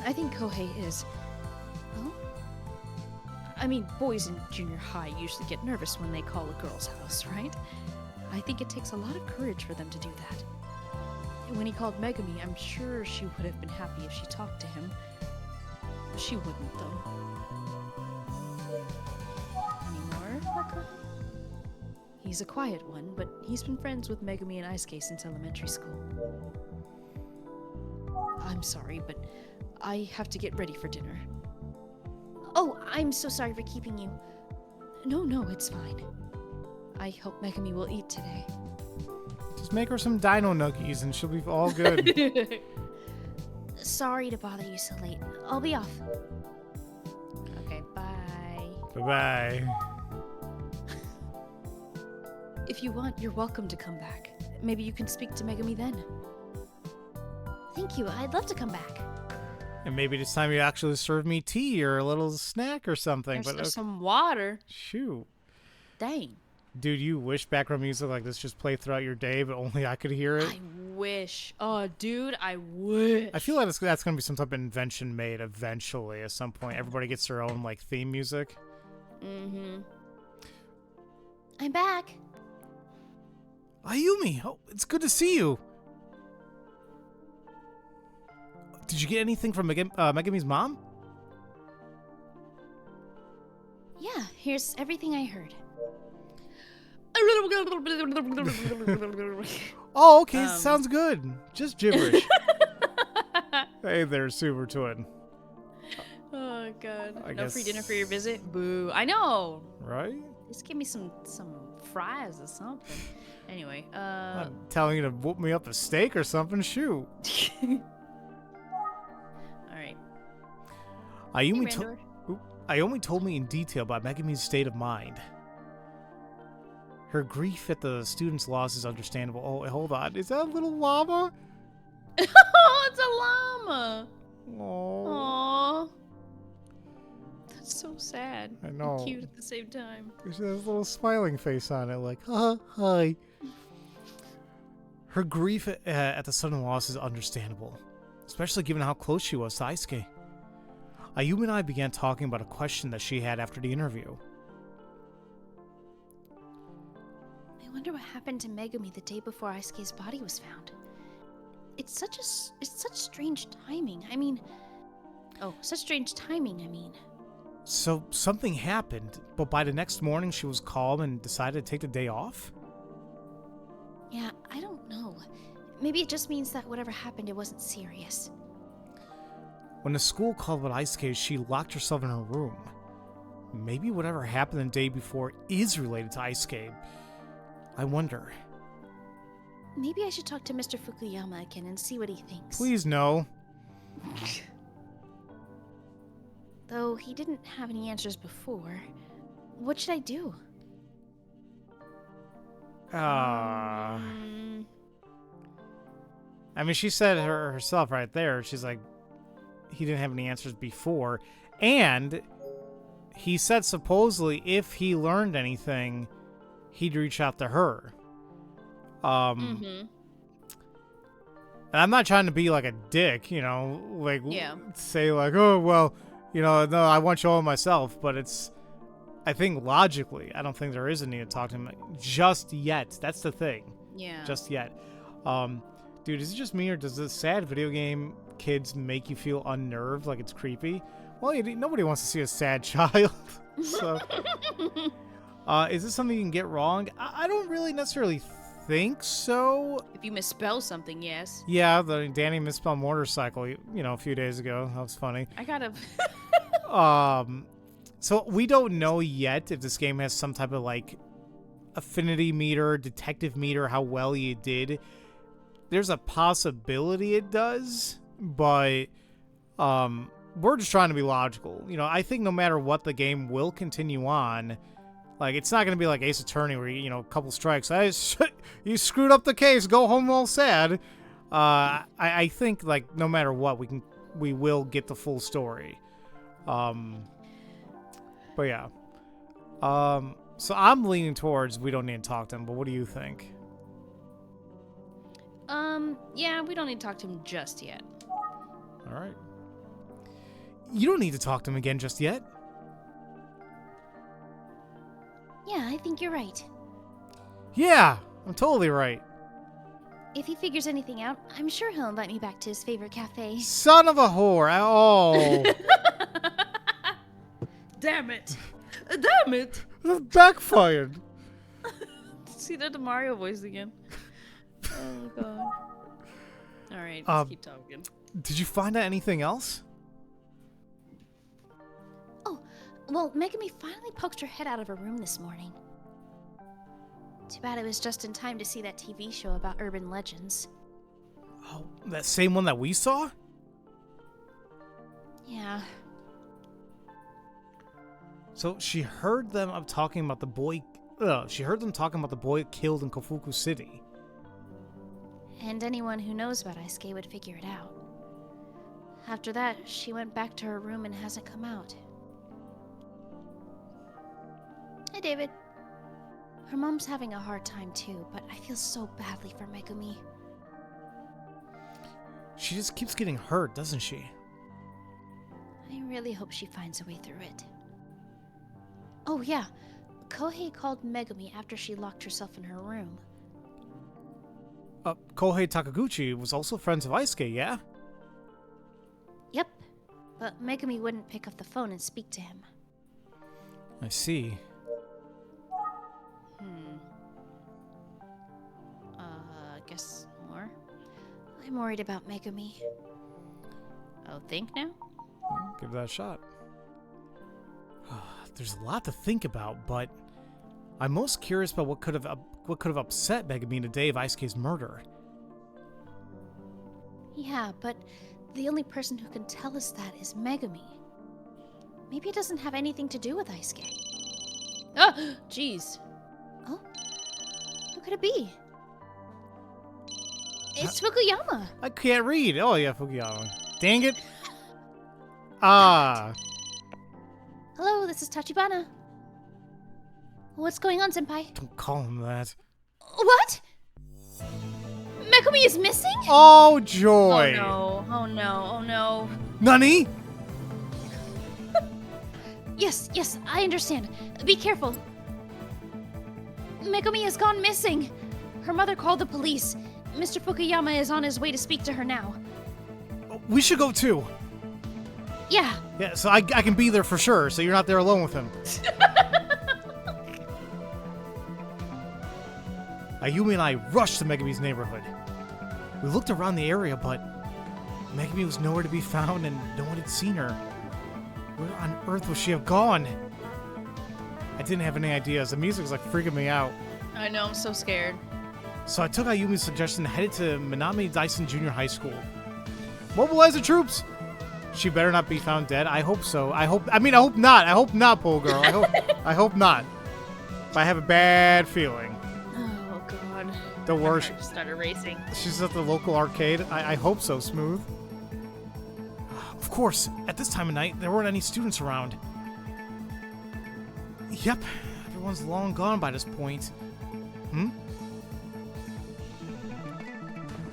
I think Kohei is... Oh? I mean, boys in junior high usually get nervous when they call a girl's house, right? I think it takes a lot of courage for them to do that. When he called Megumi, I'm sure she would have been happy if she talked to him. She wouldn't, though. Any more about Kohei? He's a quiet one, but he's been friends with Megumi and Eisuke since elementary school. I'm sorry, but I have to get ready for dinner. Oh, I'm so sorry for keeping you. No, it's fine. I hope Megumi will eat today. Just make her some dino nuggies and she'll be all good. Sorry to bother you so late. I'll be off. Okay, bye. Bye-bye. If you want, you're welcome to come back. Maybe you can speak to Megumi then. Thank you. I'd love to come back. And maybe this time you actually serve me tea or a little snack or something. There's But okay. some water. Shoot. Dang. Dude, you wish background music like this just played throughout your day, but only I could hear it? I wish. Oh, dude, I wish. I feel like that's going to be some type of invention made eventually at some point. Everybody gets their own, like, theme music. Mm-hmm. I'm back. Ayumi, oh, it's good to see you. Did you get anything from Megumi's mom? Yeah, here's everything I heard. Oh, okay, sounds good. Just gibberish. Hey there, Super Twin. Oh, God. I No guess- free dinner for your visit? Boo. I know. Right? Just give me some fries or something. Anyway, I'm telling you to whoop me up a steak or something. Shoot. Alright. Ayumi, Hey, Randor. Ayumi told me in detail about Megumi's state of mind. Her grief at the student's loss is understandable. Oh, hold on. Is that a little llama? Oh, it's a llama. Oh, Aww. That's so sad. I know. And cute at the same time. she has a little smiling face on it, like, hi. Her grief at the sudden loss is understandable, especially given how close she was to Eisuke. Ayumi and I began talking about a question that she had after the interview. I wonder what happened to Megumi the day before Eisuke's body was found. It's such strange timing. Such strange timing, I mean. So something happened, but by the next morning she was calm and decided to take the day off? Yeah, I don't know. Maybe it just means that whatever happened, it wasn't serious. When the school called about Eisuke, she locked herself in her room. Maybe whatever happened the day before is related to Eisuke. I wonder. Maybe I should talk to Mr. Fukuyama again and see what he thinks. Please no. Though he didn't have any answers before. What should I do? I mean, she said herself right there. She's like, he didn't have any answers before. And he said supposedly if he learned anything, he'd reach out to her. And I'm not trying to be like a dick, you know, like Yeah. say like, oh well, you know, no, I want you all myself. But it's, I think logically, I don't think there is a need to talk to him just yet. That's the thing. Yeah. Just yet. Dude, is it just me or does this sad video game kids make you feel unnerved, like it's creepy? Well, nobody wants to see a sad child. So, is this something you can get wrong? I don't really necessarily think so. If you misspell something, yes. Yeah, Danny misspelled motorcycle, you know, a few days ago. That was funny. I gotta. So we don't know yet if this game has some type of like affinity meter, detective meter, how well you did. There's a possibility it does, but we're just trying to be logical. You know, I think no matter what, the game will continue on. Like, it's not going to be like Ace Attorney where, you know, a couple strikes. You screwed up the case. Go home all sad. I think, like, no matter what, we will get the full story. But yeah. So I'm leaning towards we don't need to talk to him, but what do you think? Yeah, we don't need to talk to him just yet. All right. You don't need to talk to him again just yet. Yeah, I think you're right. Yeah, I'm totally right. If he figures anything out, I'm sure he'll invite me back to his favorite cafe. Son of a whore. Oh. Damn it! Damn it! That backfired. See that the Mario voice again. Oh god. All right, let's keep talking. Did you find out anything else? Oh, well, Megumi finally poked her head out of her room this morning. Too bad it was just in time to see that TV show about urban legends. Oh, that same one that we saw? Yeah. So she heard them talking about the boy. She heard them talking about the boy killed in Kofuku City. And anyone who knows about Eisuke would figure it out. After that, she went back to her room and hasn't come out. Hey, David. Her mom's having a hard time too, but I feel so badly for Megumi. She just keeps getting hurt, doesn't she? I really hope she finds a way through it. Oh yeah, Kohei called Megumi after she locked herself in her room. Kohei Takaguchi was also friends of Eisuke, yeah? Yep, but Megumi wouldn't pick up the phone and speak to him. I see. Guess more? I'm worried about Megumi. Oh, think now? Give that a shot. There's a lot to think about, but I'm most curious about what could have upset Megumi the day of Eisuke's murder. Yeah, but the only person who can tell us that is Megumi. Maybe it doesn't have anything to do with Eisuke. Oh, jeez. Oh? Who could it be? It's Fukuyama! I can't read. Oh yeah, Fukuyama. Dang it. Ah. Hello, this is Tachibana. What's going on, senpai? Don't call him that. What? Megumi is missing? Oh joy. Oh no, oh no, oh no. Nani? Yes, I understand. Be careful. Megumi has gone missing. Her mother called the police. Mr. Fukuyama is on his way to speak to her now. We should go too. Yeah. Yeah, so I can be there for sure, so you're not there alone with him. Ayumi and I rushed to Megumi's neighborhood. We looked around the area, but Megumi was nowhere to be found and no one had seen her. Where on earth would she have gone? I didn't have any ideas. The music was like freaking me out. I know, I'm so scared. So I took Ayumi's suggestion and headed to Minami Dyson Junior High School. Mobilize the troops! She better not be found dead. I hope so. I hope not. I hope not, poor girl. I hope not. But I have a bad feeling. Oh god. The worst. My heart started racing. She's at the local arcade. I hope so, Smooth. Of course, at this time of night, there weren't any students around. Yep, everyone's long gone by this point.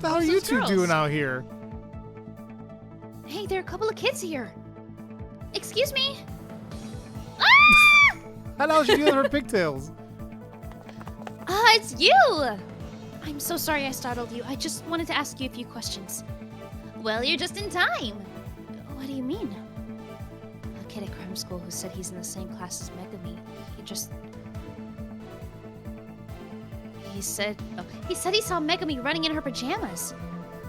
the hell are Who's you those two girls? doing out here? Hey, there are a couple of kids here. Excuse me? Ah! How the hell is she doing with her pigtails? It's you! I'm so sorry I startled you. I just wanted to ask you a few questions. Well, you're just in time. What do you mean? A kid at crime school who said he's in the same class as Megumi. He said he saw Megumi running in her pajamas.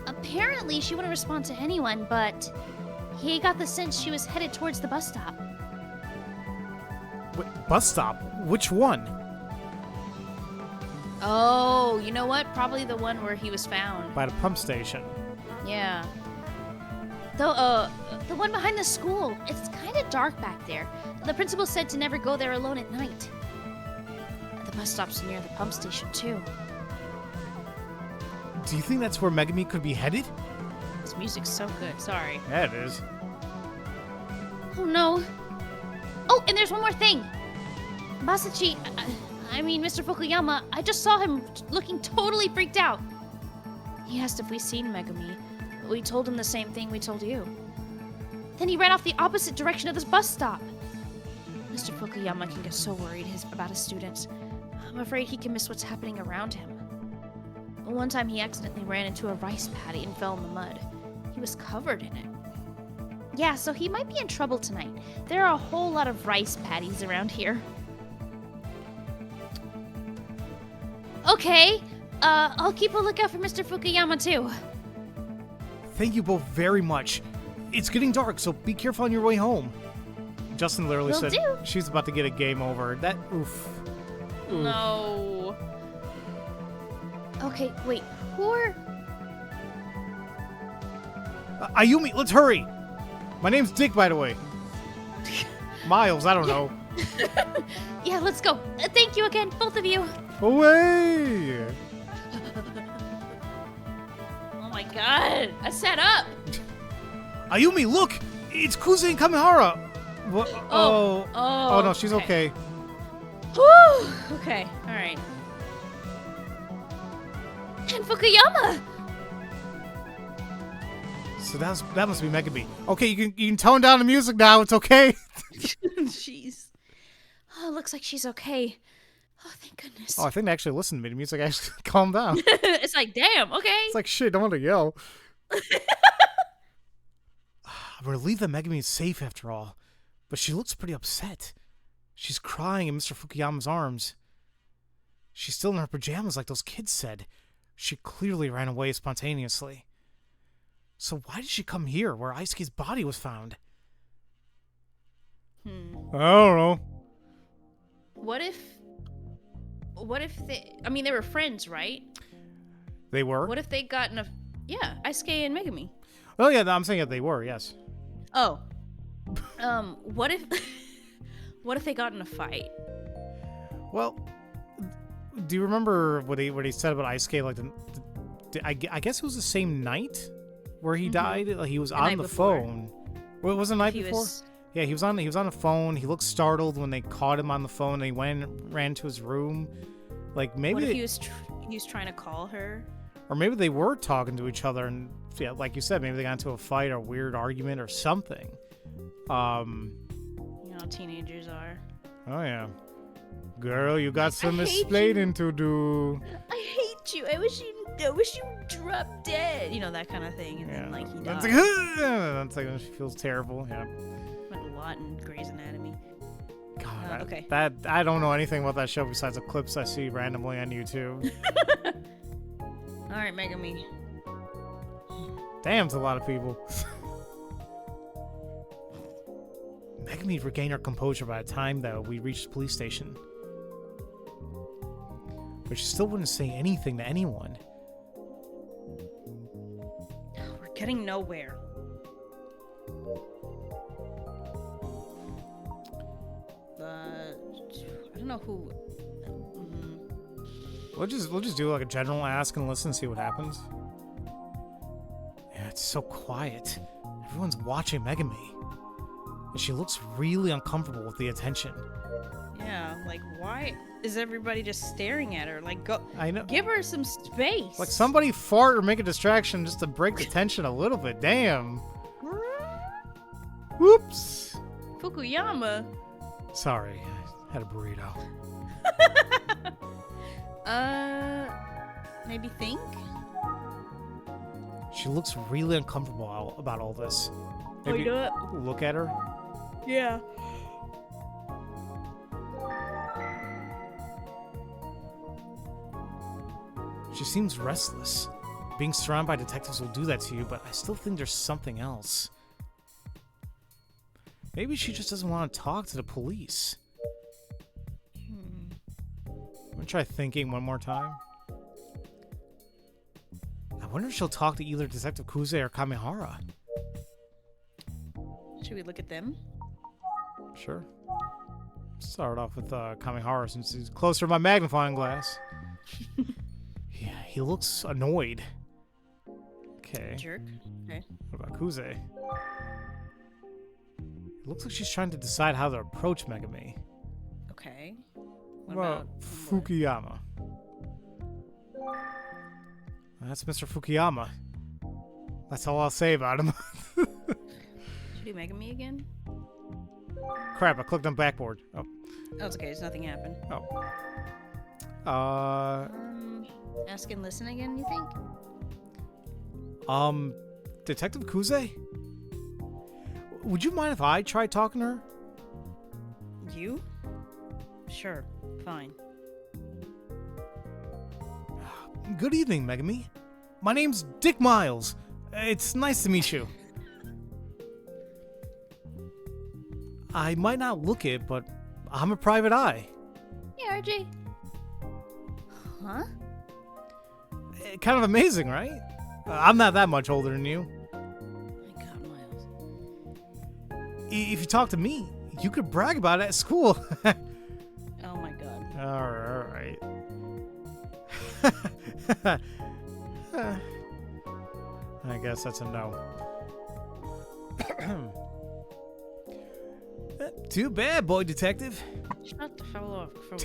Apparently, she wouldn't respond to anyone, but he got the sense she was headed towards the bus stop. Wait, bus stop? Which one? Oh, you know what? Probably the one where he was found. By the pump station. Yeah. The one behind the school. It's kind of dark back there. The principal said to never go there alone at night. The bus stop's near the pump station, too. Do you think that's where Megumi could be headed? This music's so good. Sorry. Yeah, it is. Oh, no. Oh, and there's one more thing. Masachi, Mr. Fukuyama, I just saw him looking totally freaked out. He asked if we seen Megumi. We told him the same thing we told you. Then he ran off the opposite direction of this bus stop. Mr. Fukuyama can get so worried about his students. I'm afraid he can miss what's happening around him. One time he accidentally ran into a rice paddy and fell in the mud. He was covered in it. Yeah, so he might be in trouble tonight. There are a whole lot of rice paddies around here. Okay, I'll keep a lookout for Mr. Fukuyama too. Thank you both very much. It's getting dark, so be careful on your way home. Justin literally Will said do. she's about to get a game over. That, oof. Oof. No. Okay, wait, who are... Ayumi, let's hurry! My name's Dick, by the way. Miles, I don't know. Yeah, let's go. Thank you again, both of you. Away! Oh my god. I set up. Ayumi, look! It's Kuze and Kamihara! What? Oh. Oh, no, she's okay. Whew. Okay. All right. And Fukuyama! So that must be Megumi. Okay, you can tone down the music now. It's okay. Jeez. Oh, looks like she's okay. Oh, thank goodness. Oh, I think they actually listened to me. The music actually calmed down. It's like, damn. Okay. It's like, shit, don't want to yell. I'm relieved that Megumi is safe after all, but she looks pretty upset. She's crying in Mr. Fukuyama's arms. She's still in her pajamas like those kids said. She clearly ran away spontaneously. So why did she come here, where Eisuke's body was found? I don't know. What if they? I mean, they were friends, right? They were? What if they got in a? Yeah, Eisuke and Megumi. Oh, yeah, I'm saying that they were, yes. Oh. What if? What if they got in a fight? Well, do you remember what he said about Eisuke? Like, I guess it was the same night where he died. Like, he was on night the before. phone. Well, was it the night He before? was- Yeah, he was on the phone. He looked startled when they caught him on the phone. And he ran to his room. Like, maybe What if he was trying to call her? or maybe they were talking to each other, and yeah, like you said, maybe they got into a fight or a weird argument or something. You know how teenagers are. Oh yeah, girl, you got some I hate explaining to do. I hate you. I wish you dropped dead. You know, that kind of thing. And Yeah, then like he that's died. like, that's like when she feels terrible. Yeah. Went a lot in Grey's Anatomy. God, okay. that I don't know anything about that show besides the clips I see randomly on YouTube. All right, Megumi. Damn, it's a lot of people. Megumi regained her composure by the time that we reached the police station. But she still wouldn't say anything to anyone. We're getting nowhere. I don't know who. We'll just do like a general ask and listen and see what happens. Yeah, it's so quiet. Everyone's watching Megumi. And she looks really uncomfortable with the attention. Yeah. Like, why is everybody just staring at her? Like, go. I know. Give her some space. Like somebody fart or make a distraction just to break the tension a little bit. Damn. Whoops. Fukuyama. Sorry, I had a burrito. Maybe think? She looks really uncomfortable about all this. Oh, Maybe you know what? look at her. Yeah. She seems restless. Being surrounded by detectives will do that to you, but I still think there's something else. Maybe she just doesn't want to talk to the police. I'm gonna try thinking one more time. I wonder if she'll talk to either Detective Kuze or Kamihara. Should we look at them? Sure. Start off with Kamihara since he's closer to my magnifying glass. Yeah, he looks annoyed. Okay. Jerk. Okay. What about Kuze? It looks like she's trying to decide how to approach Megumi. Okay. What Well, about Fukuyama. That's Mr. Fukuyama. That's all I'll say about him. Should we Megumi again? Crap, I clicked on backboard. Oh. Oh, it's okay. There's nothing happened. Oh. Ask and listen again, you think? Detective Kuze? Would you mind if I tried talking to her? You? Sure. Fine. Good evening, Megumi. My name's Dick Miles. It's nice to meet you. I might not look it, but I'm a private eye. Hey, RJ. Huh? Kind of amazing, right? I'm not that much older than you. My God, Miles. If you talk to me, you could brag about it at school. Oh my God. All right. I guess that's a no. Too bad, boy detective. Shut the hell up from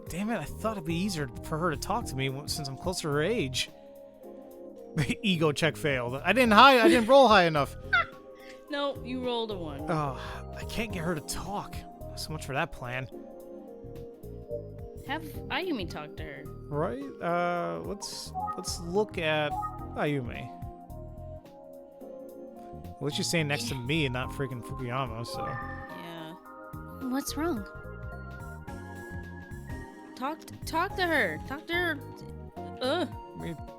Damn it, I thought it'd be easier for her to talk to me since I'm close to her age. The ego check failed. I didn't roll high enough. No, you rolled a 1. Oh, I can't get her to talk. So much for that plan. Have Ayumi talk to her. Right? Let's look at Ayumi. At least she's staying next to me and not freaking Fukuyama, so. Yeah. What's wrong? Talk to her. Talk to her. I'm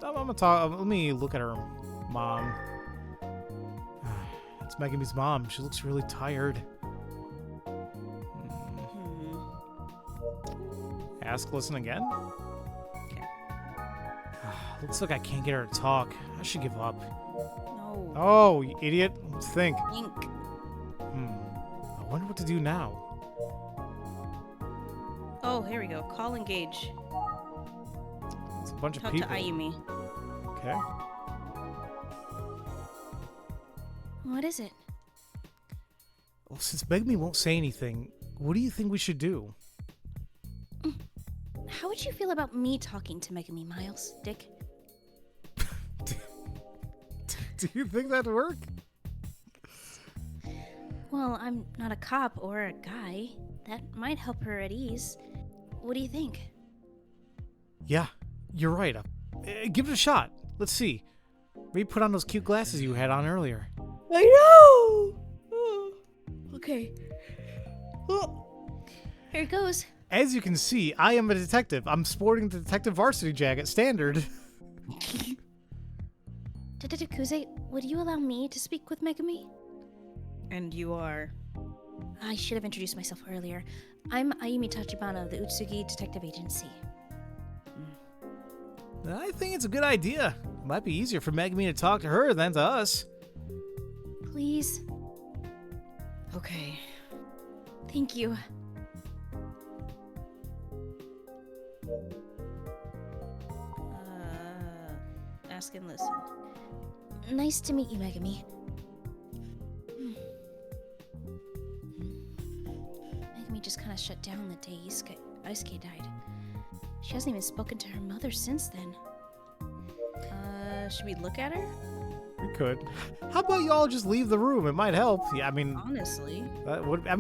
gonna talk. Let me look at her mom. It's Megumi's mom. She looks really tired. Ask, listen again? Okay. Looks like I can't get her to talk. I should give up. No. Oh, you idiot. Let's think. Think. I wonder what to do now. Oh, here we go. Call engage. It's a bunch of Talk people. to Ayumi. Okay. What is it? Well, since Megumi won't say anything, what do you think we should do? How would you feel about me talking to Megumi, Miles, Dick? Do you think that'd work? Well, I'm not a cop or a guy. That might help her at ease. What do you think? Yeah, you're right. Give it a shot. Let's see. Maybe put on those cute glasses you had on earlier. I know! Okay. Here it goes. As you can see, I am a detective. I'm sporting the detective varsity jacket standard. Detective Kuze, would you allow me to speak with Megumi? And you are? I should have introduced myself earlier. I'm Ayumi Tachibana of the Utsugi Detective Agency. I think it's a good idea. It might be easier for Megumi to talk to her than to us. Please? Okay. Thank you. Ask and listen. Nice to meet you, Megumi. Megumi just kind of shut down the day Eisuke died. She hasn't even spoken to her mother since then. Should we look at her? We could. How about y'all just leave the room? It might help. Yeah, I mean, Honestly.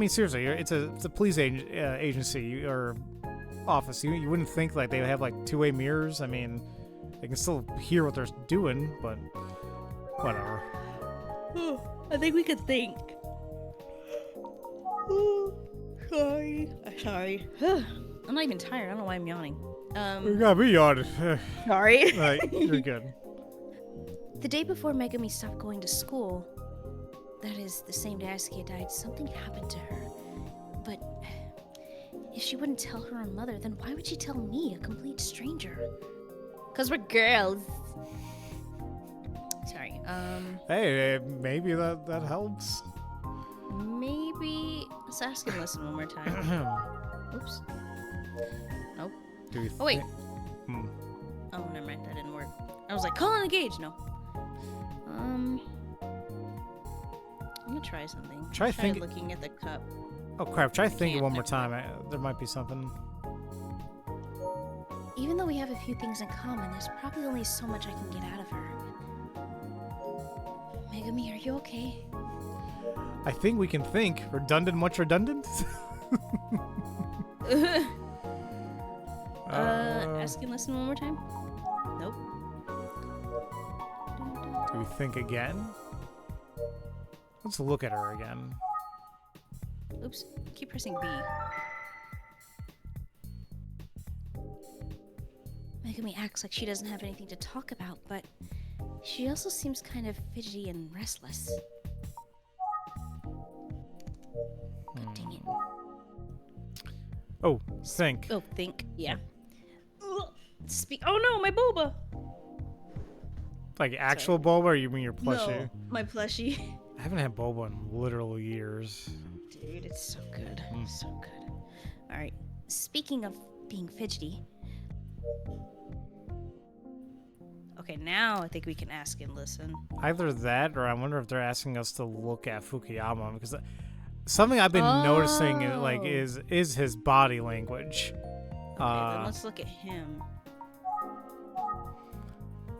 seriously, it's a police agency or office. You wouldn't think like they would have like two-way mirrors. I mean, they can still hear what they're doing, but whatever. I think we could think. Sorry. Sorry. I'm not even tired. I don't know why I'm yawning. You gotta be honest. Sorry. You're good. The day before Megumi stopped going to school, that is, the same day Eisuke died, something happened to her. But if she wouldn't tell her own mother, then why would she tell me, a complete stranger? 'Cause we're girls. Sorry. Hey, maybe that helps. Maybe. Let's ask and listen one more time. Oops. Nope. Do we Oh, wait. Hmm. Oh, never mind. That didn't work. I was like, call on the gauge. No. I'm gonna try something. Try looking at the cup. Oh crap! Try thinking can't one more never time. There might be something. Even though we have a few things in common, there's probably only so much I can get out of her. Megumi, are you okay? I think we can think. Redundant? Much redundant? Ask and listen one more time. Nope. Do we think again? Let's look at her again. Oops. Keep pressing B. Megumi acts like she doesn't have anything to talk about, but she also seems kind of fidgety and restless. God dang it. Oh, think. Oh, think. Yeah. Speak. Oh no, my boba. Like actual boba, or you mean your plushie? No, my plushie. I haven't had boba in literal years. Dude, it's so good. So good. All right. Speaking of being fidgety, Okay, now I think we can ask and listen. Either that, or I wonder if they're asking us to look at Fukuyama, because something I've been noticing is his body language. Okay, then let's look at him.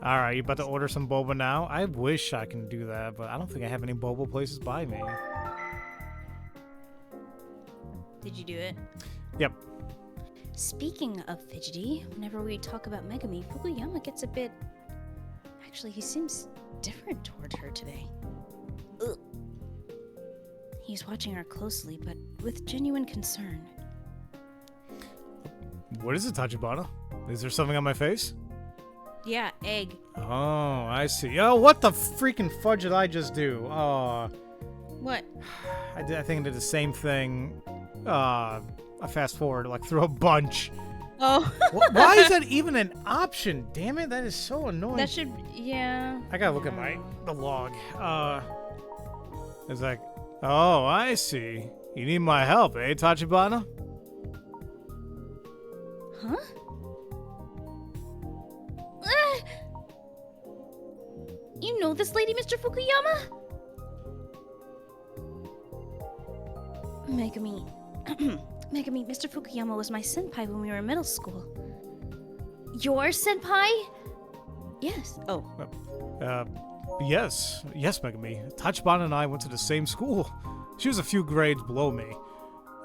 All right, you about to order some boba now? I wish I can do that, but I don't think I have any boba places by me. Did you do it? Yep. speaking of fidgety, whenever we talk about Megumi, Fukuyama gets a bit... Actually, he seems different toward her today. Ugh. He's watching her closely, but with genuine concern. What is it, Tachibana? Is there something on my face? Yeah, egg. Oh, I see. Oh, what the freaking fudge did I just do? Oh, What? I think I did the same thing. I fast forward, like throw a bunch. Oh. Why is that even an option? Damn it, that is so annoying. That should, yeah. I gotta look at the log. It's like, oh, I see. You need my help, eh, Tachibana? Huh? You know this lady, Mr. Fukuyama? Megumi. Megumi, Mr. Fukuyama was my senpai when we were in middle school. Your senpai? Yes. Oh. Yes, Megumi. Tachibana and I went to the same school. She was a few grades below me.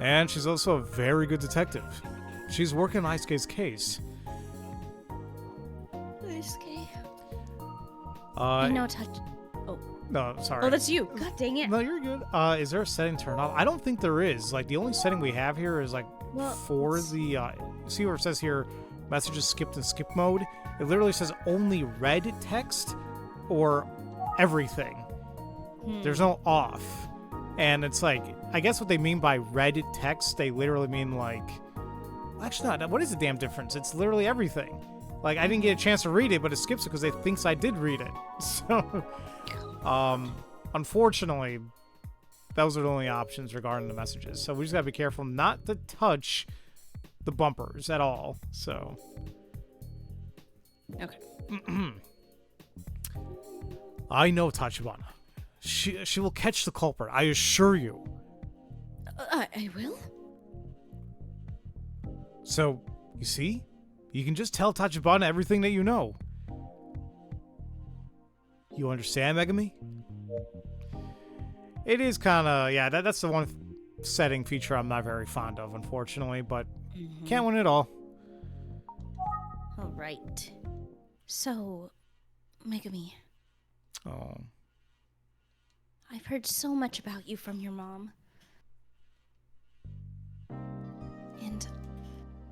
And she's also a very good detective. She's working on Eisuke's case. Eisuke. I know Touch. Oh. No, sorry. Oh, that's you. God dang it. No, you're good. Is there a setting turned on? I don't think there is. Like, the only setting we have here is, like, for the, see where it says here, messages skipped in skip mode? It literally says only red text or everything. There's no off. And it's like, I guess what they mean by red text, they literally mean, like... Actually, not. What is the damn difference? It's literally everything. Like, I didn't get a chance to read it, but it skips it because it thinks I did read it. So... unfortunately, those are the only options regarding the messages. So we just gotta be careful not to touch the bumpers at all. So. Okay. I know Tachibana. She will catch the culprit. I assure you. I will? So, you see? You can just tell Tachibana everything that you know. You understand, Megumi? It is kind of, yeah, that's the one setting feature I'm not very fond of, unfortunately, but can't win it all. All right. So, Megumi, Oh. I've heard so much about you from your mom. And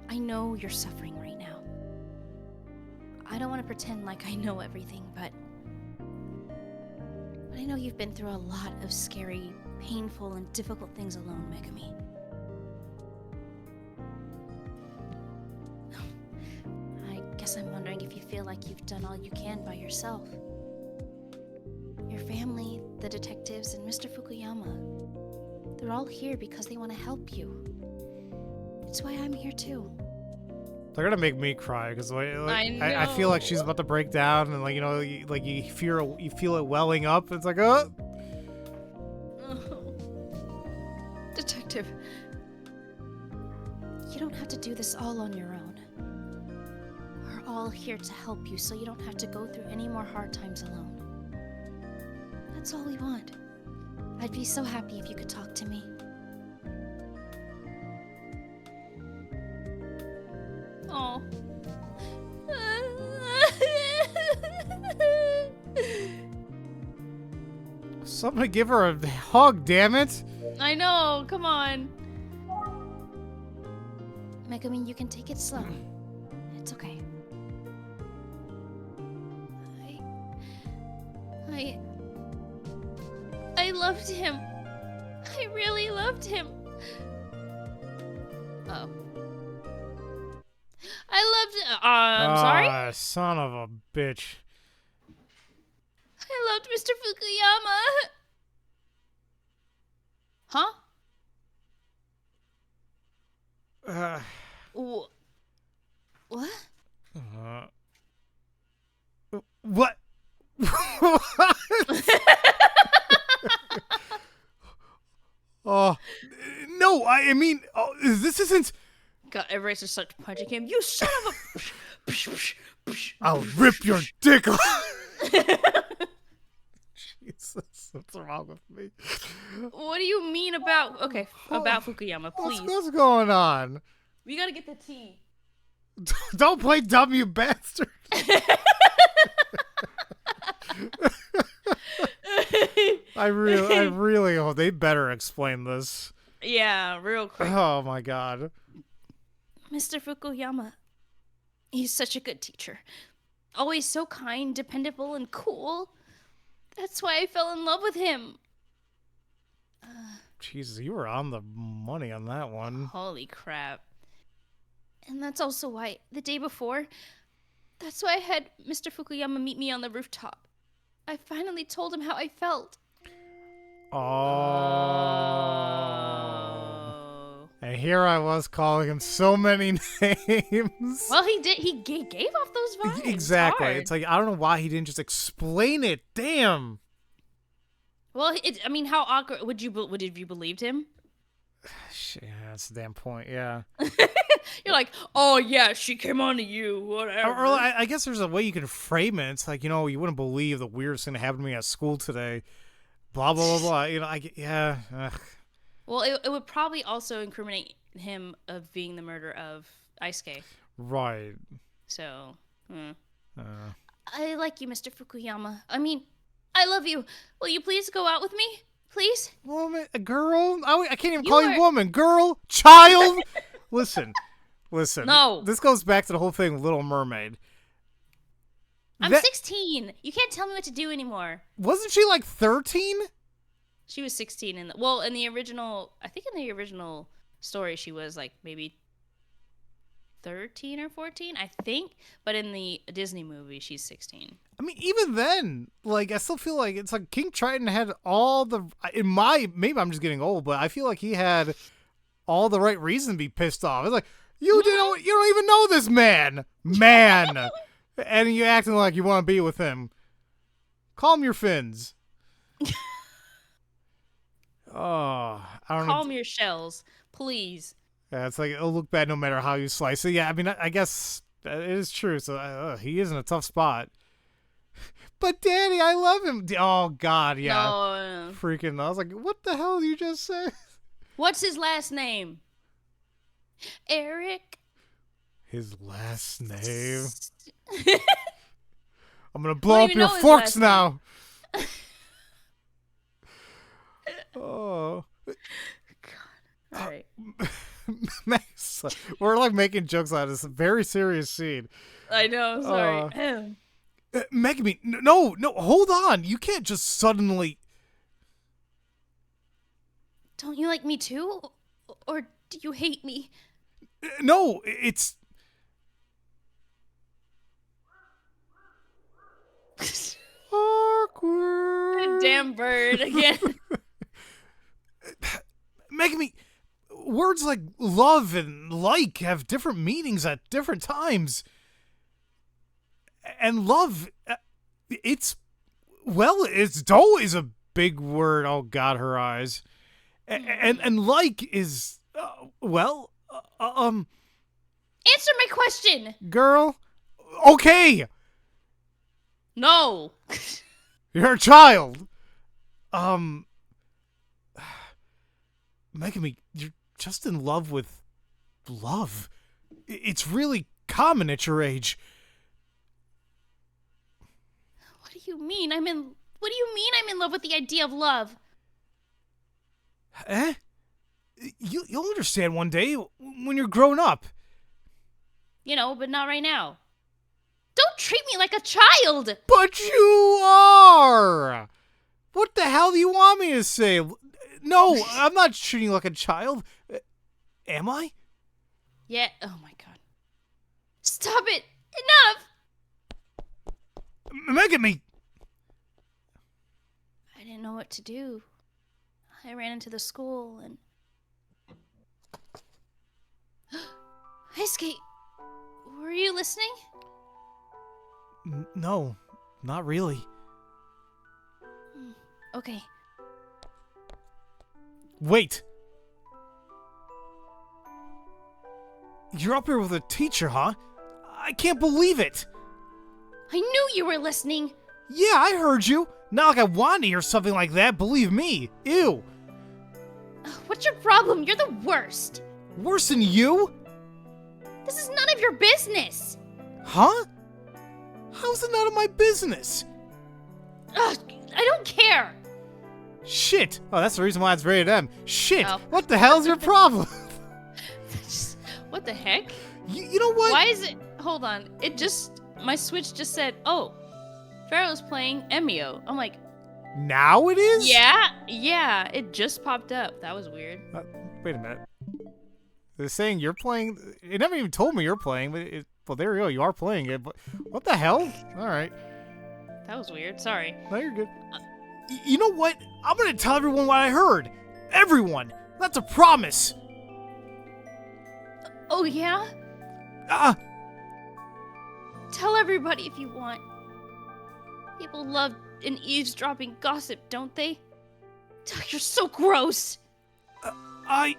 I know you're suffering right now. I don't want to pretend like I know everything, but I know you've been through a lot of scary, painful, and difficult things alone, Megumi. I guess I'm wondering if you feel like you've done all you can by yourself. Your family, the detectives, and Mr. Fukuyama, they're all here because they want to help you. It's why I'm here too. They're gonna make me cry because I feel know. like she's about to break down, and you feel it welling up. It's like, oh. Detective, you don't have to do this all on your own. We're all here to help you so you don't have to go through any more hard times alone. That's all we want. I'd be so happy if you could talk to me. Oh. Somebody give her a hug, damn it! I know, come on. Megumi, you can take it slow. It's okay. I loved him. I really loved him. Oh. I loved. I'm sorry. Ah, son of a bitch. I loved Mr. Fukuyama. Huh? What? What? Oh, no, I mean, this isn't... God, everybody's just start punching him. You son of a... I'll rip your dick off. Jesus, what's wrong with me? What do you mean about... Okay, about Fukuyama, please. What's going on? We gotta get the tea. Don't play dumb, you bastard. I really hope they better explain this. Yeah, real quick. Oh my god. Mr. Fukuyama, he's such a good teacher. Always so kind, dependable, and cool. That's why I fell in love with him. Jesus, you were on the money on that one. Holy crap. And that's also why, the day before, that's why I had Mr. Fukuyama meet me on the rooftop. I finally told him how I felt. Oh. And here I was calling him so many names. Well, he did. He gave off those vibes. Exactly. Hard. It's like, I don't know why he didn't just explain it. Damn. Well, I mean, how awkward would you have you believed him? Shit, yeah, that's the damn point. Yeah. You're like, oh yeah, she came on to you, whatever. Or I guess there's a way you can frame it. It's like, you wouldn't believe the weirdest thing that happened to me at school today. Blah blah blah blah. Yeah. Ugh. Well, it would probably also incriminate him of being the murder of Eisuke. Right. So. I like you, Mr. Fukuyama. I mean, I love you. Will you please go out with me? Please? Woman, a girl? I can't even call you woman. Girl? Child? Listen. No. This goes back to the whole thing with Little Mermaid. I'm 16. You can't tell me what to do anymore. Wasn't she like 13? She was 16 in the original. I think in the original story she was like maybe 13 or 14, I think. But in the Disney movie, she's 16. I mean, even then, like, I still feel like it's like King Triton had all the, maybe I'm just getting old, but I feel like he had all the right reason to be pissed off. It's like, you don't even know this man, and you acting like you want to be with him. Calm your fins. Oh, I don't know. Calm your shells, please. Yeah, it's like it'll look bad no matter how you slice it. Yeah, I mean, I guess it is true. So he is in a tough spot. But Danny, I love him. Oh God, yeah. No. Freaking! I was like, what the hell did you just say? What's his last name? Eric. His last name. I'm gonna Don't blow up even your know his forks last now. Oh. All right. Max, we're like making jokes out of this very serious scene. I know. Sorry. Megumi, no, hold on. You can't just suddenly. Don't you like me too? Or do you hate me? No, it's. Awkward. Damn bird again. Megumi, words like love and like have different meanings at different times. And love, it's dough is a big word. Oh God, her eyes. And like is, Answer my question! girl, okay, No. you're a child. Megumi, you're just in love with love. It's really common at your age. What do you mean? What do you mean I'm in love with the idea of love? Eh? You'll understand one day when you're grown up. You know, but not right now. Don't treat me like a child! But you are! What the hell do you want me to say? No, I'm not treating you like a child. Am I? Yeah. Oh my God. Stop it! Enough! Megumi! I didn't know what to do. I ran into the school and... Eisuke, were you listening? No, not really. Okay. Wait. You're up here with a teacher, huh? I can't believe it. I knew you were listening! Yeah, I heard you. Not like I wanted to hear something like that, believe me. Ew. What's your problem? You're the worst! Worse than you? This is none of your business! Huh? How's it none of my business? Ugh, I don't care! Shit. Oh, that's the reason why it's rated M. Shit. Oh. What the hell's your problem? What the heck? You know what? Why is it? Hold on. My Switch just said, "Oh, Pharaoh's playing Emio." I'm like, Now it is? yeah. It just popped up. That was weird. Wait a minute. They're saying you're playing. It never even told me you're playing, but well, there you go. You are playing it. But what the hell? All right. That was weird. Sorry. No, you're good. You know what? I'm gonna tell everyone what I heard. Everyone. That's a promise. Oh, yeah? Tell everybody if you want. People love an eavesdropping gossip, don't they? You're so gross! I.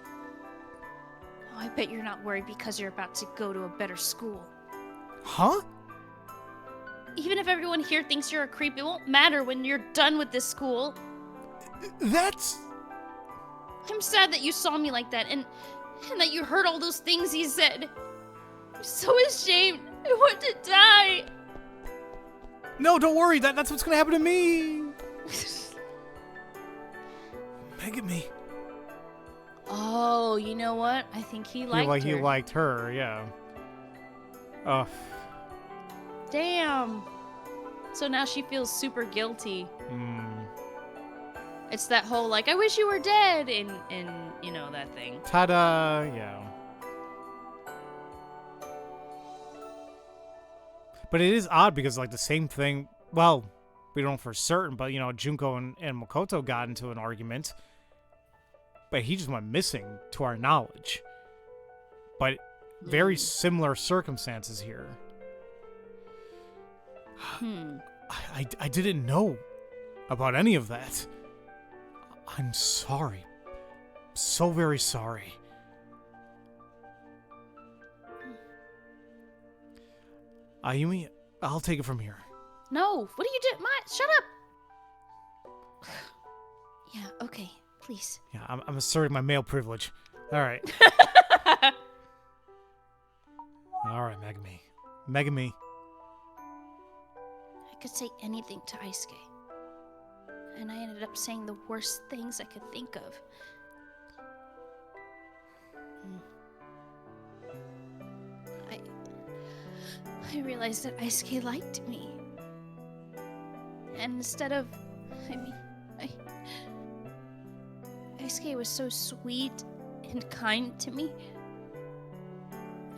Oh, I bet you're not worried because you're about to go to a better school. Huh? Even if everyone here thinks you're a creep, it won't matter when you're done with this school. That's. I'm sad that you saw me like that and that you heard all those things he said. I'm so ashamed. I want to die. No, don't worry. That's what's gonna happen to me. Megumi. Oh, you know what? I think he liked her. He liked her, yeah. Oh. Damn. So now she feels super guilty. It's that whole like, I wish you were dead, and you know that thing. Ta-da! Yeah. But it is odd because like the same thing. Well, we don't know for certain, but you know, Junko and Makoto got into an argument, but he just went missing to our knowledge. But very similar circumstances here. I didn't know about any of that. I'm sorry. So very sorry. Ayumi, I'll take it from here. No, what are you doing? Shut up! Yeah, okay, please. Yeah, I'm asserting my male privilege. All right. All right, Megumi. Megumi. I could say anything to Eisuke. And I ended up saying the worst things I could think of. I realized that Eisuke liked me. And instead of... Eisuke was so sweet and kind to me.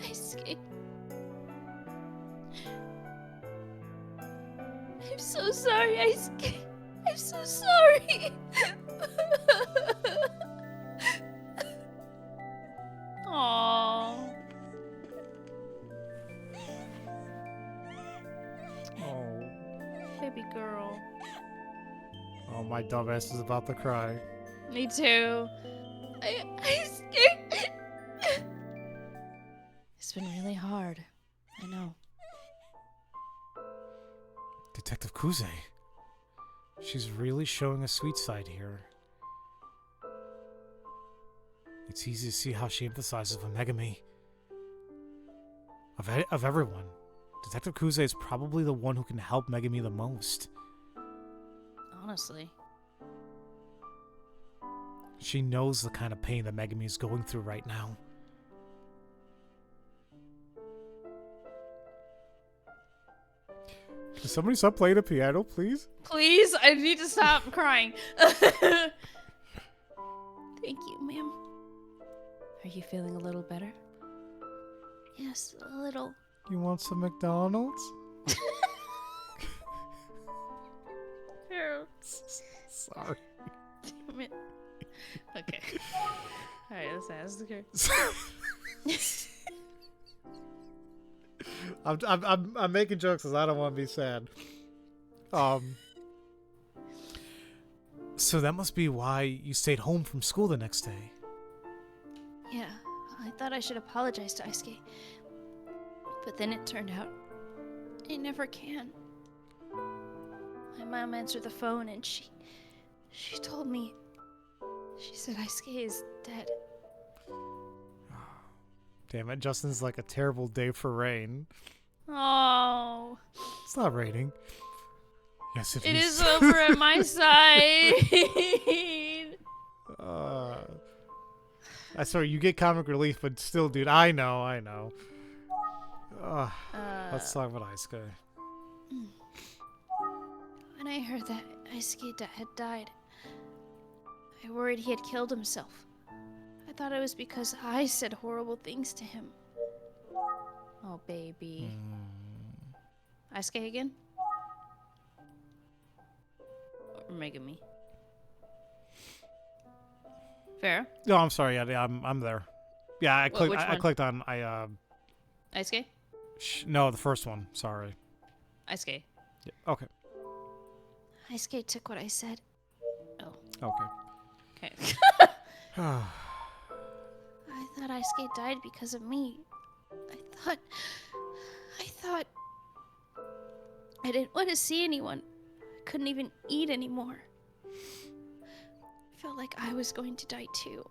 Eisuke... I'm so sorry, Eisuke. I'm so sorry. Aww. Oh. Baby girl. Oh, my dumbass is about to cry. Me too. Eisuke. It's been really hard. I know. Detective Kuze. She's really showing a sweet side here. It's easy to see how she emphasizes with Megumi. Of everyone, Detective Kuze is probably the one who can help Megumi the most. Honestly. She knows the kind of pain that Megumi is going through right now. Can somebody stop playing the piano, please? Please, I need to stop crying. Thank you, ma'am. Are you feeling a little better? Yes, a little. You want some McDonald's? Pharaoh. Sorry. Damn it. Okay. Alright, let's ask her. I'm making jokes because I don't want to be sad. So that must be why you stayed home from school the next day. Yeah, I thought I should apologize to Eisuke. But then it turned out I never can. My mom answered the phone and she told me. She said Eisuke is dead. Damn it, Justin's like a terrible day for rain. Oh. It's not raining. Yes, it It is. is over at my side. I swear, you get comic relief, but still, dude, I know. Let's talk about Eisuke. When I heard that Eisuke had died, I worried he had killed himself. I thought it was because I said horrible things to him. Oh, baby. Eisuke again? Or Megumi? Pharaoh? No, I'm sorry. Yeah, I'm there. Yeah, I clicked. which I one? clicked on. Eisuke? No, the first one. Sorry. Eisuke. Yeah, okay. Eisuke took what I said. Okay. Okay. I thought Eisuke died because of me. I thought I didn't want to see anyone. I couldn't even eat anymore. I felt like I was going to die too.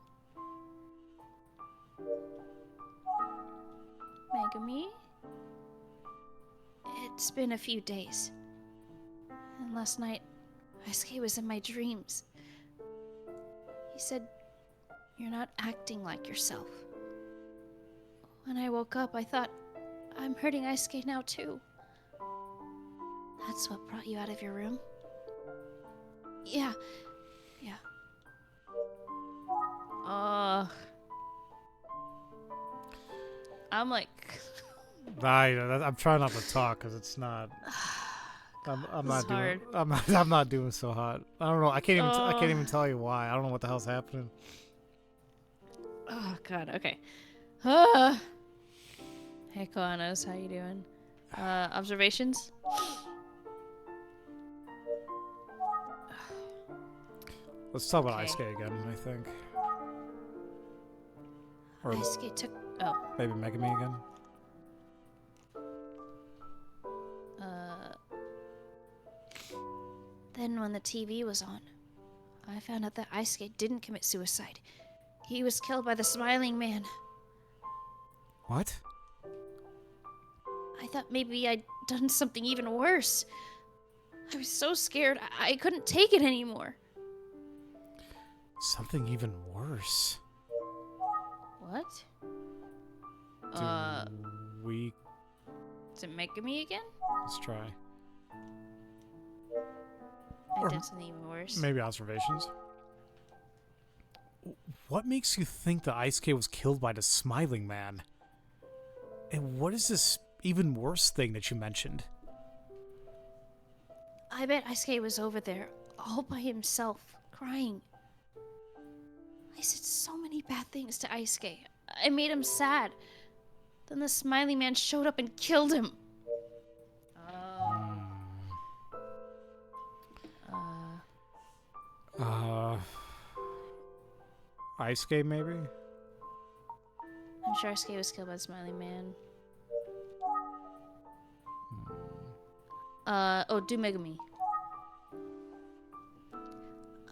Megumi? It's been a few days. And last night, Eisuke was in my dreams. He said, "You're not acting like yourself." When I woke up, I thought, I'm hurting Eisuke now too. That's what brought you out of your room? Yeah. I'm like... I'm trying not to talk because it's not. I'm not doing. hard. I'm not doing so hot. I don't know. I can't even tell you why. I don't know what the hell's happening. Oh, God. Okay. Hey, Koanos. How you doing? Observations? Let's talk about Okay. Eisuke again. I think. Or Eisuke took... maybe Megumi again. Then when the TV was on, I found out that Eisuke didn't commit suicide. He was killed by the smiling man. What? I thought maybe I'd done something even worse. I was so scared, I couldn't take it anymore. Something even worse. What? Do we... Is it Megumi again? Let's try. I Or did something even worse. Maybe observations. What makes you think that Eisuke was killed by the smiling man? And what is this even worse thing that you mentioned? I bet Eisuke was over there, all by himself, crying. I said so many bad things to Eisuke. I made him sad. Then the smiling man showed up and killed him. Eisuke, maybe? I'm sure Eisuke was killed by the smiling man. Do Megumi.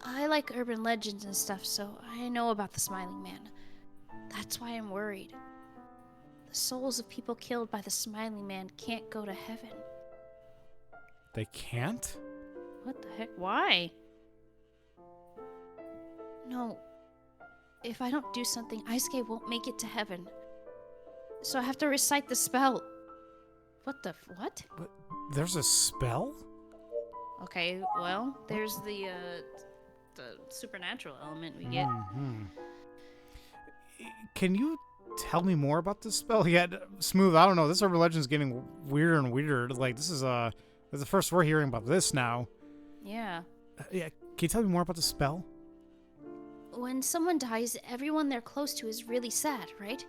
I like urban legends and stuff, so I know about the smiling man. That's why I'm worried. The souls of people killed by the smiling man can't go to heaven. They can't? What the heck? Why? No. If I don't do something, Eisuke won't make it to heaven. So I have to recite the spell. What the what? But there's a spell? Okay, well, there's the supernatural element we get. Mhm. Can you tell me more about this spell? Yeah, Smooth, I don't know. This urban legend's getting weirder and weirder. Like, this is the first we're hearing about this now. Yeah. Yeah, can you tell me more about the spell? When someone dies, everyone they're close to is really sad, right?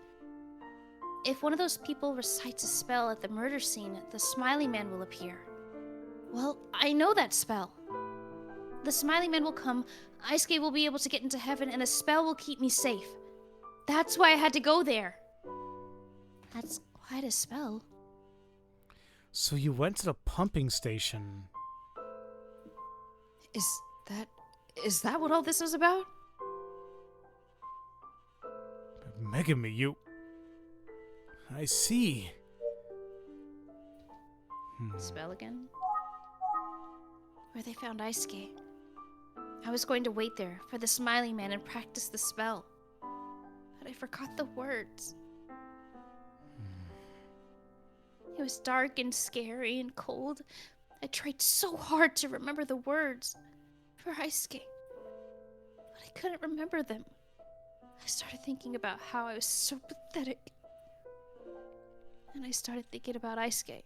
If one of those people recites a spell at the murder scene, the smiling man will appear. Well, I know that spell. The smiling man will come, Eisuke will be able to get into heaven, and the spell will keep me safe. That's why I had to go there. That's quite a spell. So you went to the pumping station. Is that what all this was about? Megumi, you... I see. Spell again? Where they found Eisuke. I was going to wait there for the smiling man and practice the spell. But I forgot the words. It was dark and scary and cold. I tried so hard to remember the words for Eisuke, but I couldn't remember them. I started thinking about how I was so pathetic. And I started thinking about Eisuke.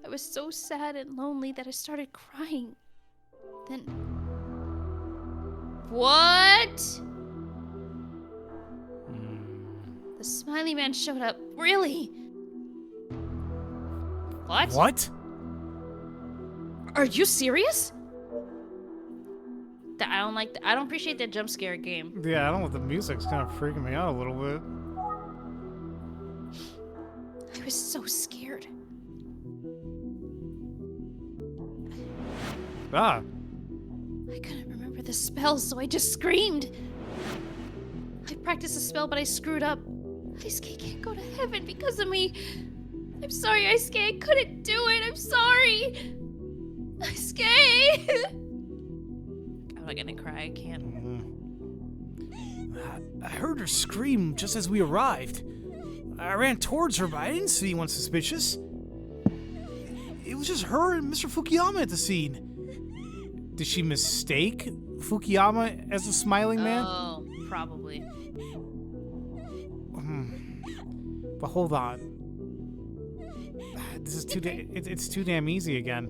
I was so sad and lonely that I started crying. Then... What? the smiley man showed up. Really? What? What? Are you serious? I don't like. I don't appreciate that jump scare game. Yeah, I don't know. The music's kind of freaking me out a little bit. I was so scared. Ah. I couldn't remember the spell, so I just screamed. I practiced the spell, but I screwed up. Eisuke can't go to heaven because of me. I'm sorry, Eisuke. I couldn't do it. I'm sorry. Eisuke! I'm not gonna cry. I can't. I heard her scream just as we arrived. I ran towards her, but I didn't see anyone suspicious. It was just her and Mr. Fukuyama at the scene. Did she mistake Fukuyama as the smiling man? Oh, probably. But hold on. This is it's too damn easy again.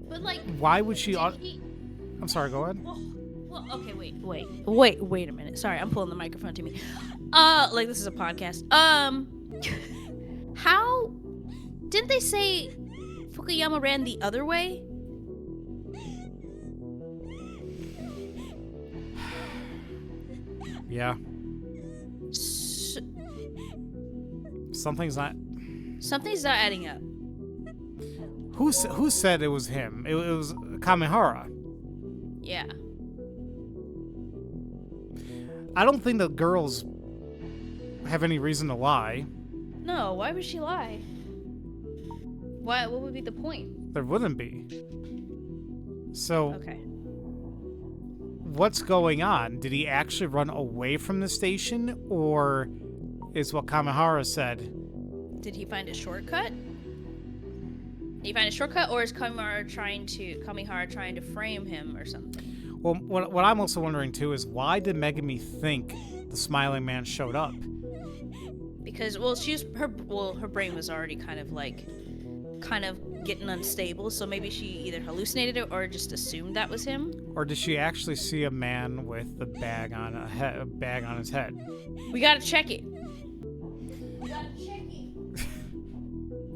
But like, Why would she... did he- I'm sorry, go ahead. Well, okay, wait a minute. Sorry, I'm pulling the microphone to me. Like this is a podcast. How didn't they say Fukuyama ran the other way? Yeah. Something's not Something's not adding up. Who said it was him? It was Kamihara. Yeah. I don't think the girls have any reason to lie. No, why would she lie? Why? What would be the point? There wouldn't be. So, Okay. what's going on? Did he actually run away from the station, or is what Kamihara said? Did he find a shortcut? Did he find a shortcut, or is Kamihara trying to frame him or something? Well, what I'm also wondering too is why did Megumi think the smiling man showed up? Because her brain was already kind of getting unstable, so maybe she either hallucinated it or just assumed that was him. Or did she actually see a man with a bag on his head? We gotta check it.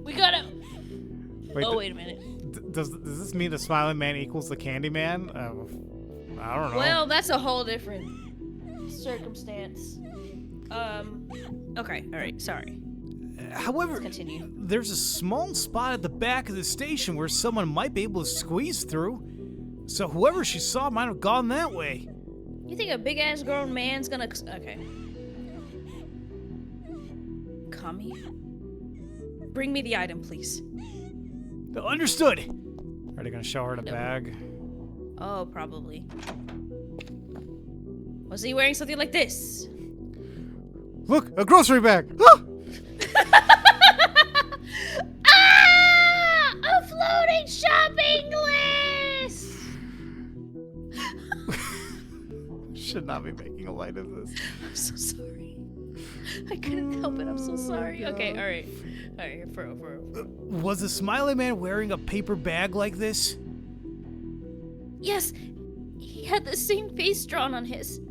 We gotta. Wait, Wait a minute. Does this mean the smiling man equals the candy man? I don't know. Well, that's a whole different circumstance. Okay, alright, sorry. However, Let's continue. there's a small spot at the back of the station where someone might be able to squeeze through. So whoever she saw might have gone that way. You think a big ass grown man's gonna. Okay. Kami? Bring me the item, please. Understood. Are they gonna show her the bag? Oh, probably. Was he wearing something like this? Look, a grocery bag. Ah! Ah! A floating shopping list! Should not be making a light of this. I'm so sorry. I couldn't help it. I'm so sorry. Okay, alright. Alright, for. Was the smiling man wearing a paper bag like this? Yes! He had the same face drawn on his.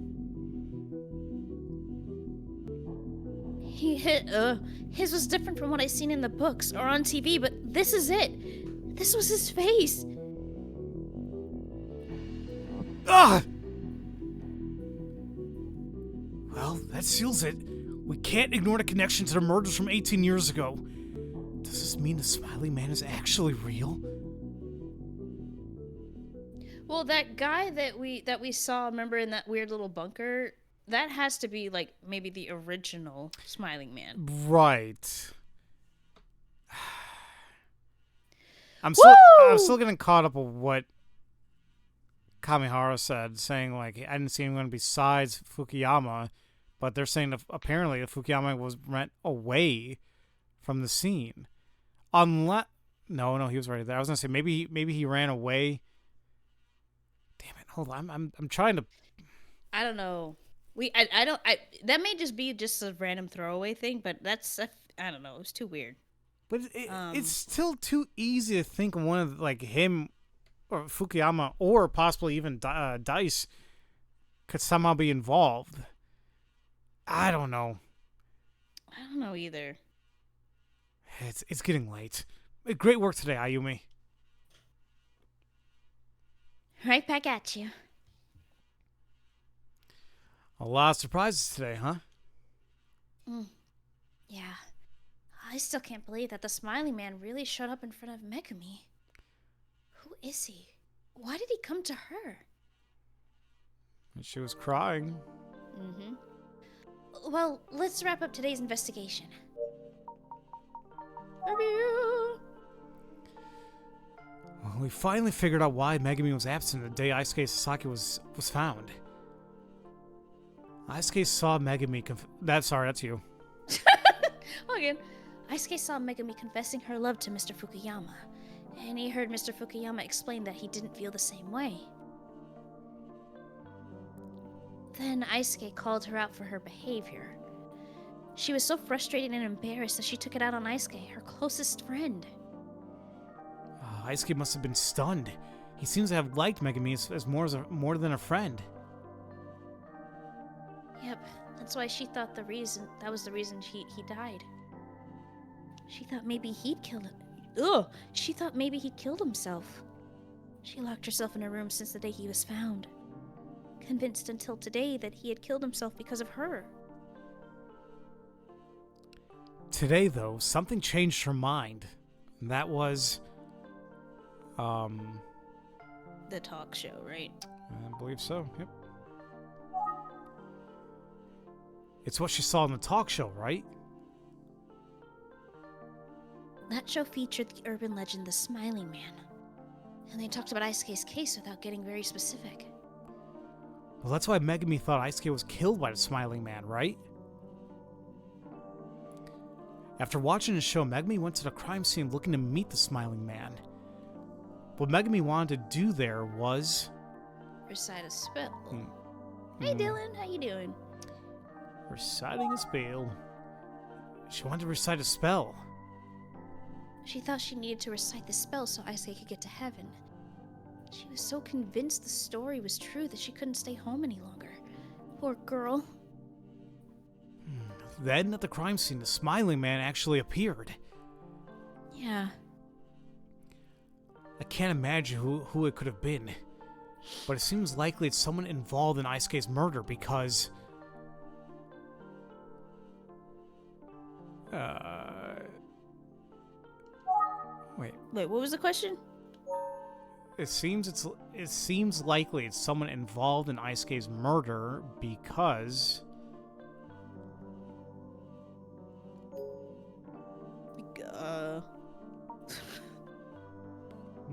His was different from what I seen in the books or on TV, but this is it. This was his face. Ah! Well, that seals it. We can't ignore the connection to the murders from 18 years ago. Does this mean the smiling man is actually real? Well, that guy that we saw, remember, in that weird little bunker, that has to be like maybe the original Smiling Man. Right. I'm still getting caught up with what Kamihara said, saying like I didn't see anyone besides Fukuyama, but they're saying that apparently the Fukuyama was rent away from the scene. Unless no, he was right there. I was gonna say maybe he ran away. Damn it! Hold on, I'm trying to. I don't know. That may just be just a random throwaway thing, but I don't know. It was too weird. But it's still too easy to think one of like him or Fukuyama or possibly even Dice could somehow be involved. I don't know. I don't know either. It's getting late. Great work today, Ayumi. Right back at you. A lot of surprises today, huh? Yeah. I still can't believe that the smiling man really showed up in front of Megumi. Who is he? Why did he come to her? She was crying. Mm-hmm. Well, let's wrap up today's investigation. Well, we finally figured out why Megumi was absent the day Eisuke Sasaki was found. Eisuke saw Megumi that's you. Again. Eisuke saw Megumi confessing her love to Mr. Fukuyama, and he heard Mr. Fukuyama explain that he didn't feel the same way. Then Eisuke called her out for her behavior. She was so frustrated and embarrassed that she took it out on Eisuke, her closest friend. Eisuke must have been stunned. He seems to have liked Megumi as more than a friend. Yep, that's why she thought that was the reason he died. She thought maybe he'd killed him. Ugh! She thought maybe he killed himself. She locked herself in her room since the day he was found, convinced until today that he had killed himself because of her. Today, though, something changed her mind. And that was, the talk show, right? I believe so, yep. It's what she saw in the talk show, right? That show featured the urban legend, the Smiling Man. And they talked about Eisuke's case without getting very specific. Well, that's why Megumi thought Eisuke was killed by the Smiling Man, right? After watching the show, Megumi went to the crime scene looking to meet the Smiling Man. What Megumi wanted to do there was... Recite a spell. Hey, Dylan, how you doing? Reciting a spell. She wanted to recite a spell. She thought she needed to recite the spell so Eisuke could get to heaven. She was so convinced the story was true that she couldn't stay home any longer. Poor girl. Then, at the crime scene, the Smiling Man actually appeared. Yeah. I can't imagine who it could have been. But it seems likely it's someone involved in Eisuke's murder because... Wait, what was the question? It seems likely it's someone involved in Eisuke's murder because...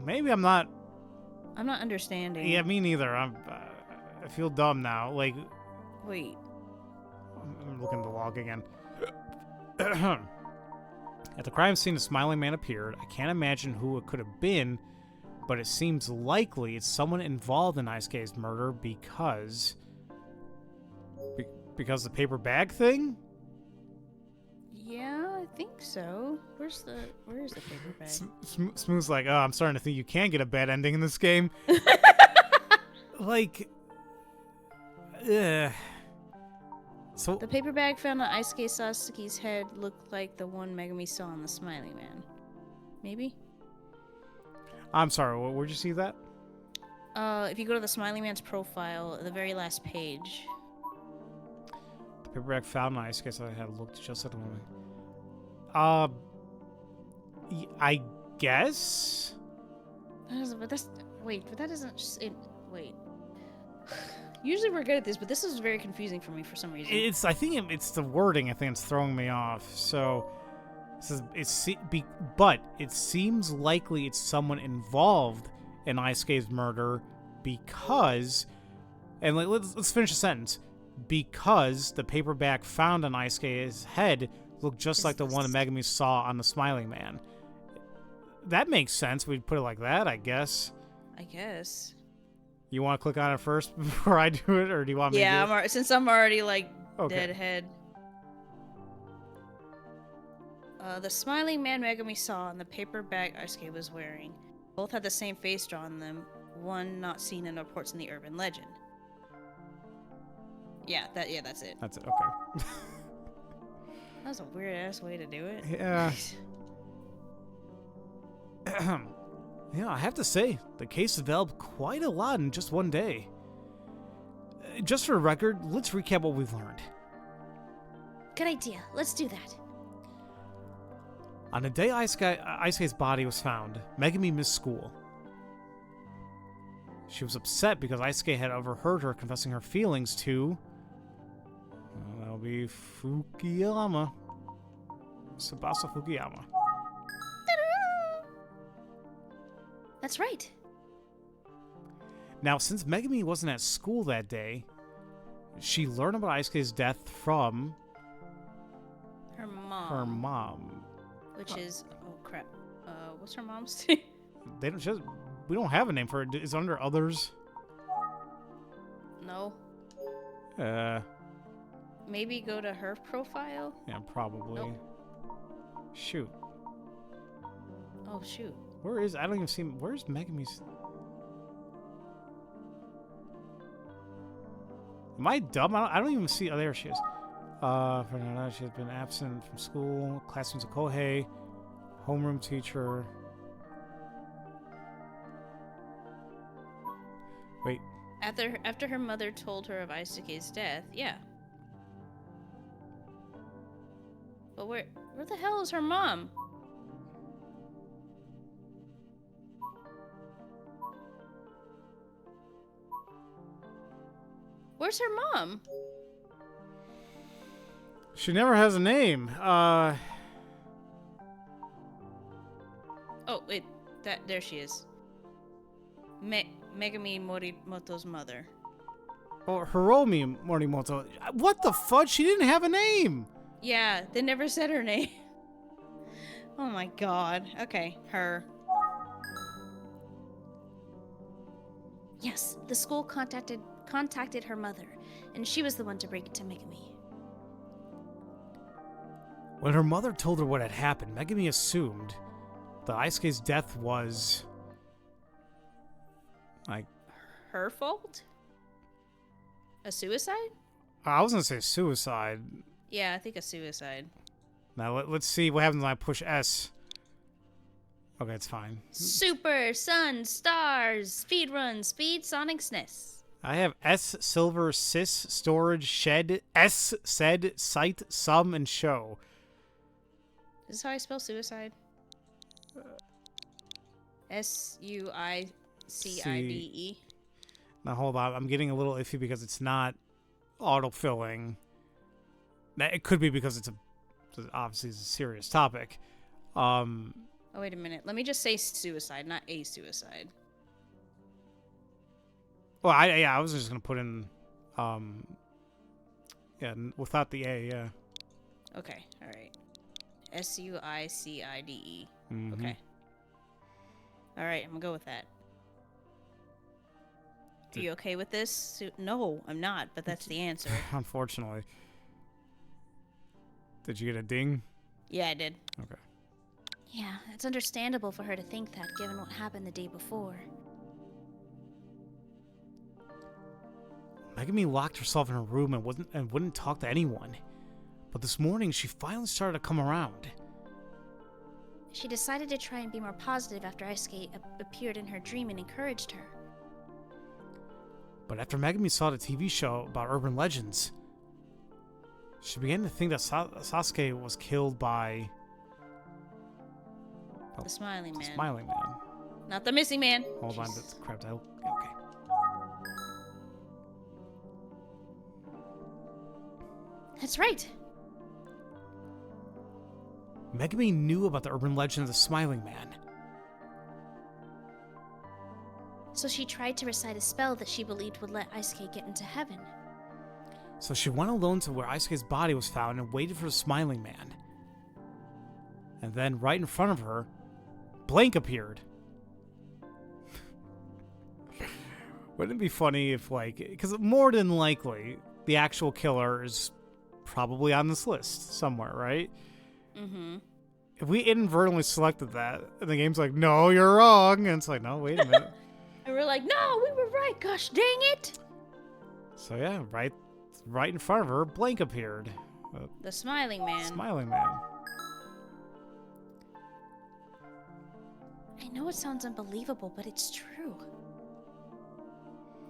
Maybe I'm not... I'm not understanding. Yeah, me neither. I feel dumb now. Like... Wait. I'm looking at the log again. At the crime scene, the Smiling Man appeared. I can't imagine who it could have been, but it seems likely it's someone involved in Eisuke's murder because... because the paper bag thing? Yeah, I think so. Where's the paper bag? Smooth's like, oh, I'm starting to think you can get a bad ending in this game. Like... So The paper bag found on Eisuke Sasaki's head looked like the one Megumi saw on the Smiling Man. Maybe? I'm sorry, where'd you see that? If you go to the Smiling Man's profile, the very last page. The paper bag found on Eisuke Sasaki's head looked just like the one. I guess? But that doesn't... wait. Usually we're good at this, but this is very confusing for me for some reason. I think it's the wording. I think it's throwing me off. So, but it seems likely it's someone involved in Eisuke's murder because, and let's finish the sentence. Because the paperback found on Eisuke's head looked just like the one Megumi saw on the Smiling Man. That makes sense. We'd put it like that, I guess. I guess. You want to click on it first before I do it, or do you want me to do it? Since I'm already, like, Okay. deadhead. The Smiling Man Megumi saw and the paper bag Eisuke was wearing. Both had the same face drawn on them, one not seen in reports in the urban legend. Yeah, that's it. That's it, okay. That was a weird-ass way to do it. Yeah. Yeah, I have to say, the case developed quite a lot in just one day. Just for the record, let's recap what we've learned. Good idea. Let's do that. On the day Eisuke's body was found, Megumi missed school. She was upset because Eisuke had overheard her confessing her feelings to... that'll be Fukuyama. Tsubasa Fukuyama. That's right. Now, since Megumi wasn't at school that day, she learned about Eisuke's death from... Her mom. her mom. Which is... Oh, crap. What's her mom's name? We don't have a name for it. Is it under others? No. Maybe go to her profile? Yeah, probably. Nope. Shoot. Oh, shoot. I don't even see... Where's Megumi's... Am I dumb? I don't even see... Oh, there she is. Fernanda, she has been absent from school. Classmates of Kohei. Homeroom teacher. Wait. After her mother told her of Eisuke's death, yeah. But where the hell is her mom? Where's her mom? She never has a name. Oh, wait. There she is. Megumi Morimoto's mother. Oh, Hiromi Morimoto. What the fudge? She didn't have a name. Yeah, they never said her name. Oh my god. Okay, her. Yes, the school contacted her mother, and she was the one to break it to Megumi. When her mother told her what had happened, Megumi assumed that Eisuke's death was... like... Her fault? A suicide? I was going to say suicide. Yeah, I think a suicide. Now, let's see what happens when I push S. Okay, it's fine. Super, sun, stars, speed run, speed, sonic, SNES. I have S, silver, sis, storage, shed, S, said, site, sum, and show. Is this how I spell suicide? S-U-I-C-I-D-E. Now, hold on. I'm getting a little iffy because it's not autofilling. It could be because obviously it's a serious topic. Oh, wait a minute. Let me just say suicide, not a suicide. Well, I was just going to put in, without the A, yeah. Okay, alright. S-U-I-C-I-D-E. Mm-hmm. Okay. Alright, I'm gonna go with that. Are you okay with this? No, I'm not, but that's the answer. Unfortunately. Did you get a ding? Yeah, I did. Okay. Yeah, it's understandable for her to think that, given what happened the day before. Megumi locked herself in her room and wouldn't talk to anyone. But this morning, she finally started to come around. She decided to try and be more positive after Eisuke appeared in her dream and encouraged her. But after Megumi saw the TV show about urban legends, she began to think that Sasuke was killed by... The Smiling Man. The Smiling Man. Not the Missing Man. Hold on, that's crap. Okay. That's right. Megumi knew about the urban legend of the Smiling Man. So she tried to recite a spell that she believed would let Eisuke get into heaven. So she went alone to where Eisuke's body was found and waited for the Smiling Man. And then, right in front of her, Blank appeared. Wouldn't it be funny if, like... Because more than likely, the actual killer is probably on this list somewhere, right? Mm-hmm. If we inadvertently selected that, and the game's like, no, you're wrong, and it's like, no, wait a minute. And we're like, no, we were right, gosh dang it! So yeah, right in front of her, Blank appeared. The Smiling Man. Smiling Man. I know it sounds unbelievable, but it's true.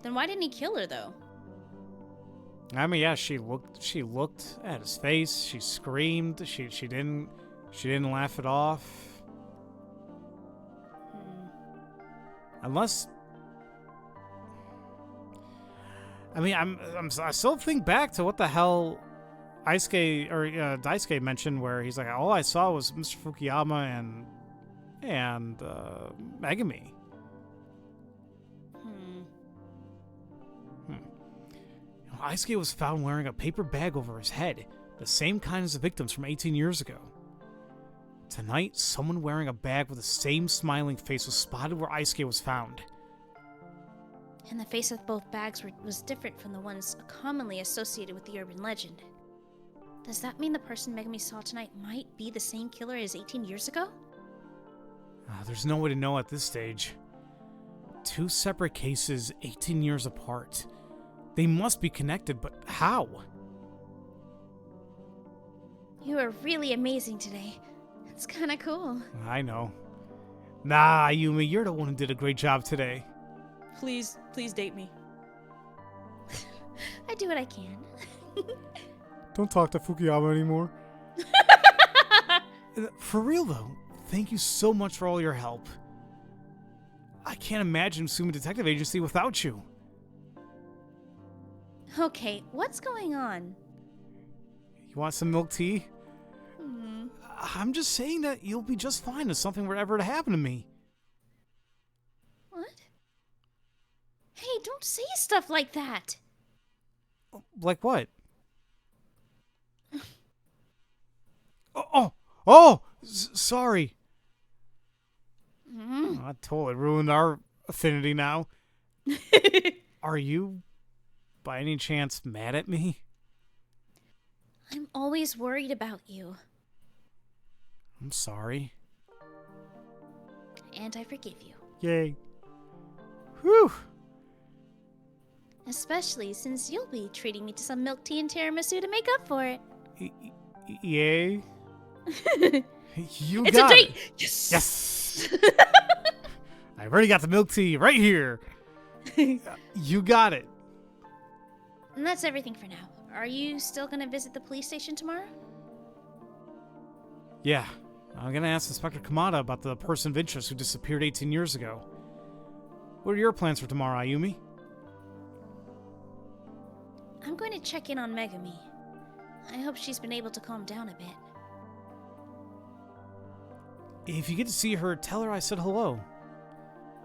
Then why didn't he kill her, though? I mean, yeah, she looked at his face, she screamed, she didn't laugh it off. Unless... I mean, I still think back to what the hell Daisuke mentioned, where he's like, all I saw was Mr. Fukuyama and Megumi. Eisuke was found wearing a paper bag over his head, the same kind as the victims from 18 years ago. Tonight, someone wearing a bag with the same smiling face was spotted where Eisuke was found. And the face of both bags was different from the ones commonly associated with the urban legend. Does that mean the person Megumi saw tonight might be the same killer as 18 years ago? There's no way to know at this stage. 2 separate cases, 18 years apart. They must be connected, but how? You are really amazing today. It's kinda cool. I know. Nah, Ayumi, you're the one who did a great job today. Please date me. I do what I can. Don't talk to Fukuyama anymore. For real, though, thank you so much for all your help. I can't imagine Sumi Detective Agency without you. Okay, what's going on? You want some milk tea? Hmm. I'm just saying that you'll be just fine if something were ever to happen to me. What? Hey, don't say stuff like that. Like what? Sorry. Mm. I totally ruined our affinity now. Are you, by any chance, mad at me? I'm always worried about you. I'm sorry. And I forgive you. Yay. Whew. Especially since you'll be treating me to some milk tea and tiramisu to make up for it. Yay. You It's a got treat! it. Yes! Yes. I've already got the milk tea right here. You got it. And that's everything for now. Are you still gonna visit the police station tomorrow? Yeah. I'm gonna ask Inspector Kamada about the person of interest who disappeared 18 years ago. What are your plans for tomorrow, Ayumi? I'm going to check in on Megumi. I hope she's been able to calm down a bit. If you get to see her, tell her I said hello.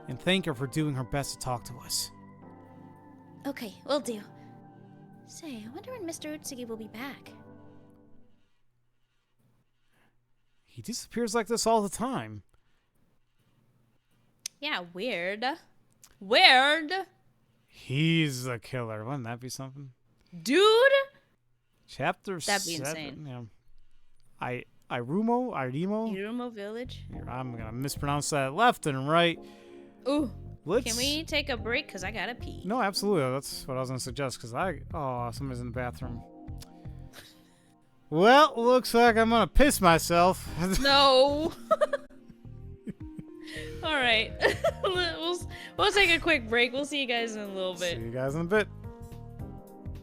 And thank her for doing her best to talk to us. Okay, will do. Say, I wonder when Mr. Utsugi will be back. He disappears like this all the time. Yeah, weird. Weird. He's the killer. Wouldn't that be something? Dude? Chapter That'd be 7. insane. Yeah. Irimo? Irumo Village? I'm gonna mispronounce that left and right. Ooh. Let's... Can we take a break? Because I gotta pee. No, absolutely. That's what I was gonna suggest. Because somebody's in the bathroom. Well, looks like I'm gonna piss myself. No. All right. We'll take a quick break. We'll see you guys in a little bit. See you guys in a bit.